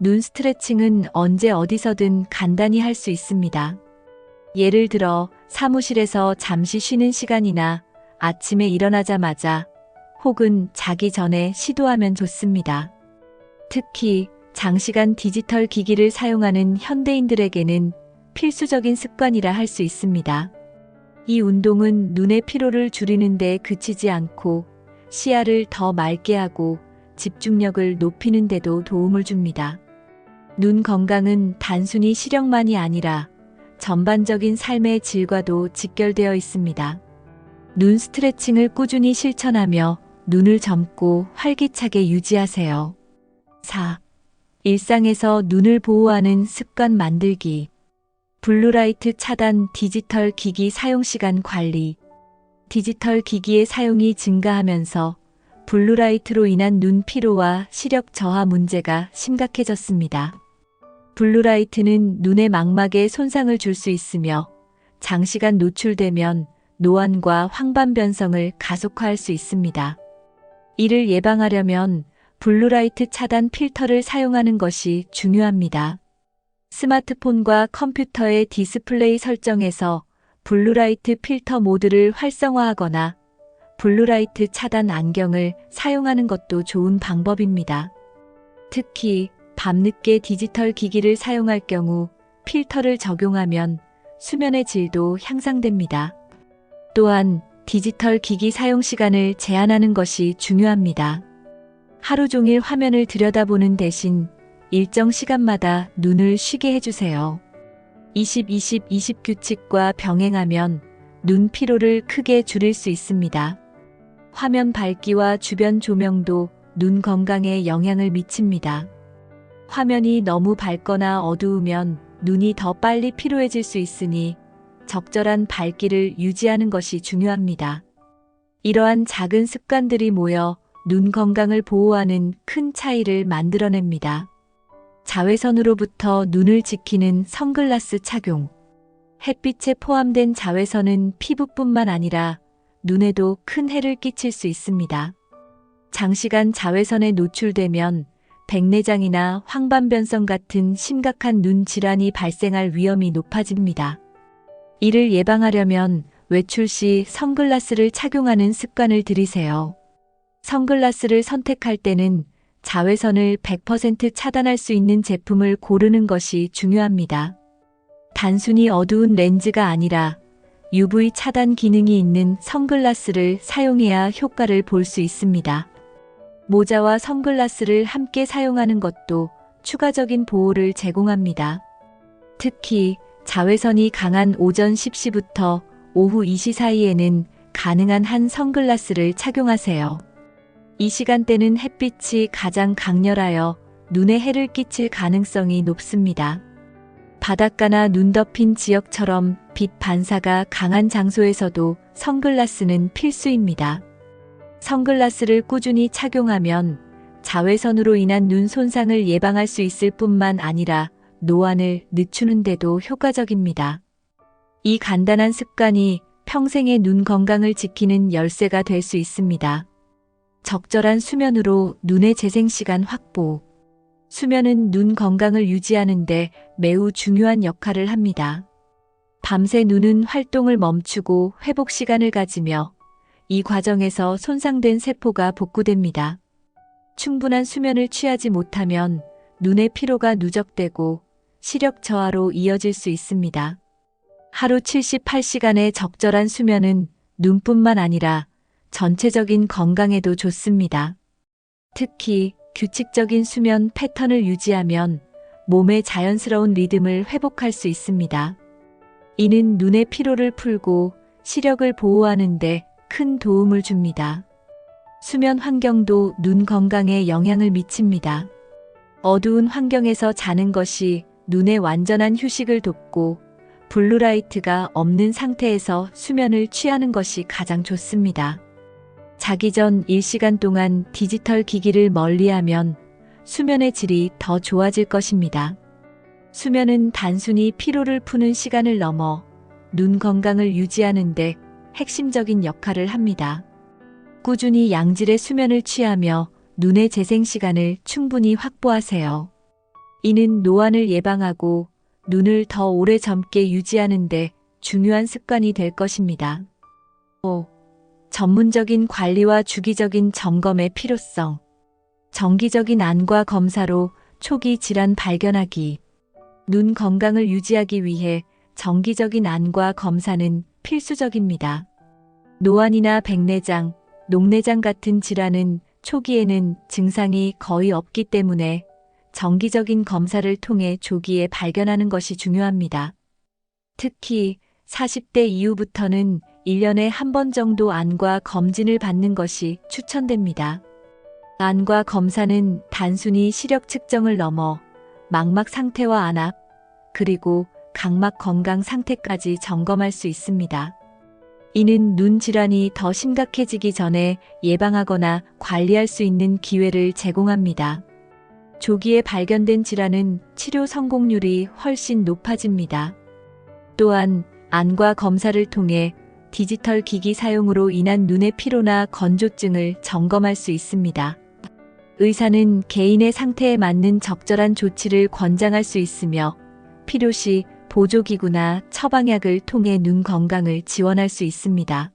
눈 스트레칭은 언제 어디서든 간단히 할 수 있습니다. 예를 들어 사무실에서 잠시 쉬는 시간이나 아침에 일어나자마자 혹은 자기 전에 시도하면 좋습니다. 특히 장시간 디지털 기기를 사용하는 현대인들에게는 필수적인 습관이라 할 수 있습니다. 이 운동은 눈의 피로를 줄이는 데 그치지 않고 시야를 더 맑게 하고 집중력을 높이는 데도 도움을 줍니다. 눈 건강은 단순히 시력만이 아니라 전반적인 삶의 질과도 직결되어 있습니다. 눈 스트레칭을 꾸준히 실천하며 눈을 젊고 활기차게 유지하세요. 4. 일상에서 눈을 보호하는 습관 만들기. 블루라이트 차단 디지털 기기 사용 시간 관리. 디지털 기기의 사용이 증가하면서 블루라이트로 인한 눈 피로와 시력 저하 문제가 심각해졌습니다. 블루라이트는 눈의 망막에 손상을 줄 수 있으며 장시간 노출되면 노안과 황반변성을 가속화할 수 있습니다. 이를 예방하려면 블루라이트 차단 필터를 사용하는 것이 중요합니다. 스마트폰과 컴퓨터의 디스플레이 설정에서 블루라이트 필터 모드를 활성화하거나 블루라이트 차단 안경을 사용하는 것도 좋은 방법입니다. 특히 밤늦게 디지털 기기를 사용할 경우 필터를 적용하면 수면의 질도 향상됩니다. 또한 디지털 기기 사용 시간을 제한하는 것이 중요합니다. 하루 종일 화면을 들여다보는 대신 일정 시간마다 눈을 쉬게 해주세요. 20-20-20 규칙과 병행하면 눈 피로를 크게 줄일 수 있습니다. 화면 밝기와 주변 조명도 눈 건강에 영향을 미칩니다. 화면이 너무 밝거나 어두우면 눈이 더 빨리 피로해질 수 있으니 적절한 밝기를 유지하는 것이 중요합니다. 이러한 작은 습관들이 모여 눈 건강을 보호하는 큰 차이를 만들어냅니다. 자외선으로부터 눈을 지키는 선글라스 착용. 햇빛에 포함된 자외선은 피부뿐만 아니라 눈에도 큰 해를 끼칠 수 있습니다. 장시간 자외선에 노출되면 백내장이나 황반변성 같은 심각한 눈 질환이 발생할 위험이 높아집니다. 이를 예방하려면 외출 시 선글라스를 착용하는 습관을 들이세요. 선글라스를 선택할 때는 자외선을 100% 차단할 수 있는 제품을 고르는 것이 중요합니다. 단순히 어두운 렌즈가 아니라 UV 차단 기능이 있는 선글라스를 사용해야 효과를 볼 수 있습니다. 모자와 선글라스를 함께 사용하는 것도 추가적인 보호를 제공합니다. 특히 자외선이 강한 오전 10시부터 오후 2시 사이에는 가능한 한 선글라스를 착용하세요. 이 시간대는 햇빛이 가장 강렬하여 눈에 해를 끼칠 가능성이 높습니다. 바닷가나 눈 덮인 지역처럼 빛 반사가 강한 장소에서도 선글라스는 필수입니다. 선글라스를 꾸준히 착용하면 자외선으로 인한 눈 손상을 예방할 수 있을 뿐만 아니라 노안을 늦추는 데도 효과적입니다. 이 간단한 습관이 평생의 눈 건강을 지키는 열쇠가 될 수 있습니다. 적절한 수면으로 눈의 재생시간 확보. 수면은 눈 건강을 유지하는 데 매우 중요한 역할을 합니다. 밤새 눈은 활동을 멈추고 회복 시간을 가지며 이 과정에서 손상된 세포가 복구됩니다. 충분한 수면을 취하지 못하면 눈의 피로가 누적되고 시력 저하로 이어질 수 있습니다. 하루 78시간의 적절한 수면은 눈뿐만 아니라 전체적인 건강에도 좋습니다. 특히 규칙적인 수면 패턴을 유지하면 몸의 자연스러운 리듬을 회복할 수 있습니다. 이는 눈의 피로를 풀고 시력을 보호하는 데 큰 도움을 줍니다. 수면 환경도 눈 건강에 영향을 미칩니다. 어두운 환경에서 자는 것이 눈의 완전한 휴식을 돕고 블루라이트가 없는 상태에서 수면을 취하는 것이 가장 좋습니다. 자기 전 1시간 동안 디지털 기기를 멀리하면 수면의 질이 더 좋아질 것입니다. 수면은 단순히 피로를 푸는 시간을 넘어 눈 건강을 유지하는 데 핵심적인 역할을 합니다. 꾸준히 양질의 수면을 취하며 눈의 재생 시간을 충분히 확보하세요. 이는 노안을 예방하고 눈을 더 오래 젊게 유지하는 데 중요한 습관이 될 것입니다. 5. 전문적인 관리와 주기적인 점검의 필요성. 정기적인 안과 검사로 초기 질환 발견하기. 눈 건강을 유지하기 위해 정기적인 안과 검사는 필수적입니다. 노안이나 백내장, 녹내장 같은 질환은 초기에는 증상이 거의 없기 때문에 정기적인 검사를 통해 조기에 발견하는 것이 중요합니다. 특히 40대 이후부터는 1년에 한 번 정도 안과 검진을 받는 것이 추천됩니다. 안과 검사는 단순히 시력 측정을 넘어 망막 상태와 안압, 그리고 각막 건강 상태까지 점검할 수 있습니다. 이는 눈 질환이 더 심각해지기 전에 예방하거나 관리할 수 있는 기회를 제공합니다. 조기에 발견된 질환은 치료 성공률이 훨씬 높아집니다. 또한 안과 검사를 통해 디지털 기기 사용으로 인한 눈의 피로나 건조증을 점검할 수 있습니다. 의사는 개인의 상태에 맞는 적절한 조치를 권장할 수 있으며 필요시 보조기구나 처방약을 통해 눈 건강을 지원할 수 있습니다.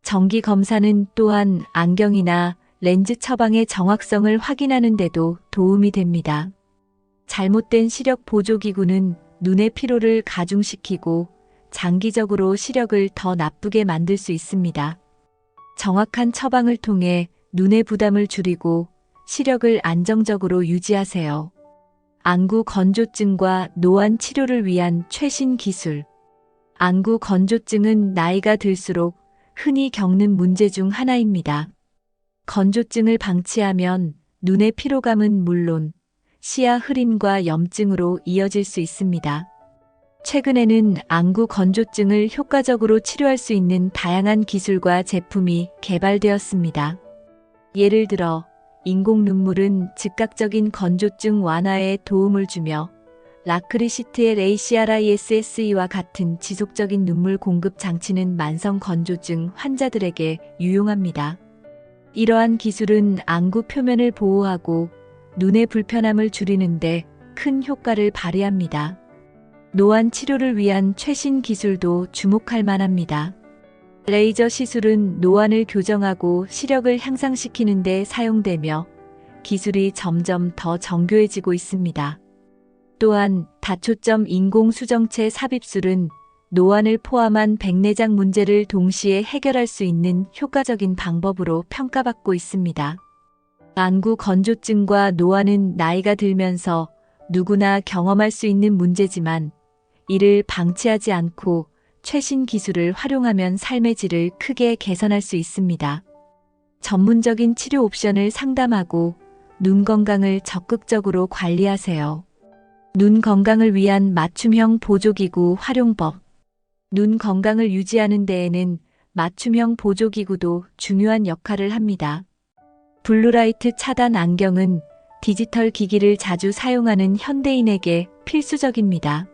정기 검사는 또한 안경이나 렌즈 처방의 정확성을 확인하는 데도 도움이 됩니다. 잘못된 시력 보조기구는 눈의 피로를 가중시키고 장기적으로 시력을 더 나쁘게 만들 수 있습니다. 정확한 처방을 통해 눈의 부담을 줄이고 시력을 안정적으로 유지하세요. 안구 건조증과 노안 치료를 위한 최신 기술. 안구 건조증은 나이가 들수록 흔히 겪는 문제 중 하나입니다. 건조증을 방치하면 눈의 피로감은 물론 시야 흐림과 염증으로 이어질 수 있습니다. 최근에는 안구 건조증을 효과적으로 치료할 수 있는 다양한 기술과 제품이 개발되었습니다. 예를 들어 인공 눈물은 즉각적인 건조증 완화에 도움을 주며 라크리시트의 ACRISSE와 같은 지속적인 눈물 공급 장치는 만성 건조증 환자들에게 유용합니다. 이러한 기술은 안구 표면을 보호하고 눈의 불편함을 줄이는 데 큰 효과를 발휘합니다. 노안 치료를 위한 최신 기술도 주목할 만합니다. 레이저 시술은 노안을 교정하고 시력을 향상시키는 데 사용되며 기술이 점점 더 정교해지고 있습니다. 또한 다초점 인공수정체 삽입술은 노안을 포함한 백내장 문제를 동시에 해결할 수 있는 효과적인 방법으로 평가받고 있습니다. 안구 건조증과 노안은 나이가 들면서 누구나 경험할 수 있는 문제지만 이를 방치하지 않고 최신 기술을 활용하면 삶의 질을 크게 개선할 수 있습니다. 전문적인 치료 옵션을 상담하고 눈 건강을 적극적으로 관리하세요. 눈 건강을 위한 맞춤형 보조기구 활용법. 눈 건강을 유지하는 데에는 맞춤형 보조기구도 중요한 역할을 합니다. 블루라이트 차단 안경은 디지털 기기를 자주 사용하는 현대인에게 필수적입니다.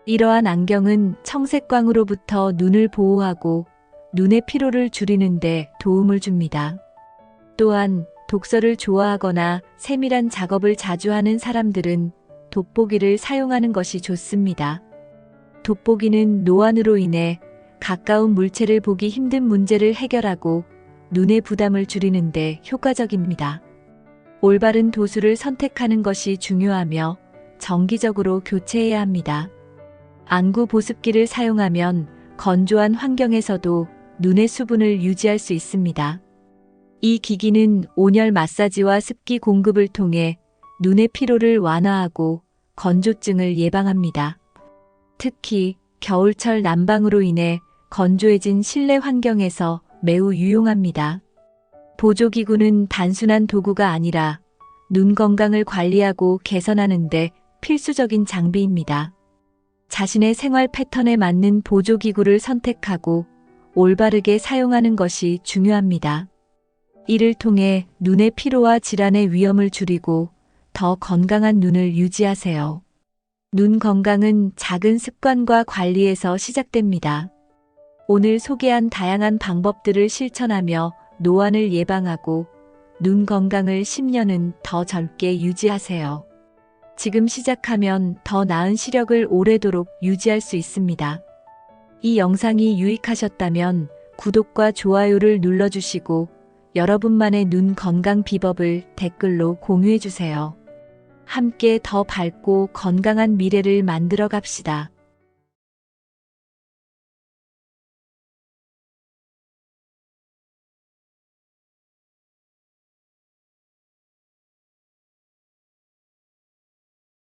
이러한 안경은 청색광으로부터 눈을 보호하고 눈의 피로를 줄이는 데 도움을 줍니다. 또한 독서를 좋아하거나 세밀한 작업을 자주 하는 사람들은 돋보기를 사용하는 것이 좋습니다. 돋보기는 노안으로 인해 가까운 물체를 보기 힘든 문제를 해결하고 눈의 부담을 줄이는 데 효과적입니다. 올바른 도수를 선택하는 것이 중요하며 정기적으로 교체해야 합니다. 안구 보습기를 사용하면 건조한 환경에서도 눈의 수분을 유지할 수 있습니다. 이 기기는 온열 마사지와 습기 공급을 통해 눈의 피로를 완화하고 건조증을 예방합니다. 특히 겨울철 난방으로 인해 건조해진 실내 환경에서 매우 유용합니다. 보조기구는 단순한 도구가 아니라 눈 건강을 관리하고 개선하는 데 필수적인 장비입니다. 자신의 생활 패턴에 맞는 보조기구를 선택하고 올바르게 사용하는 것이 중요합니다. 이를 통해 눈의 피로와 질환의 위험을 줄이고 더 건강한 눈을 유지하세요. 눈 건강은 작은 습관과 관리에서 시작됩니다. 오늘 소개한 다양한 방법들을 실천하며 노안을 예방하고 눈 건강을 10년은 더 젊게 유지하세요. 지금 시작하면 더 나은 시력을 오래도록 유지할 수 있습니다. 이 영상이 유익하셨다면 구독과 좋아요를 눌러주시고 여러분만의 눈 건강 비법을 댓글로 공유해주세요. 함께 더 밝고 건강한 미래를 만들어 갑시다.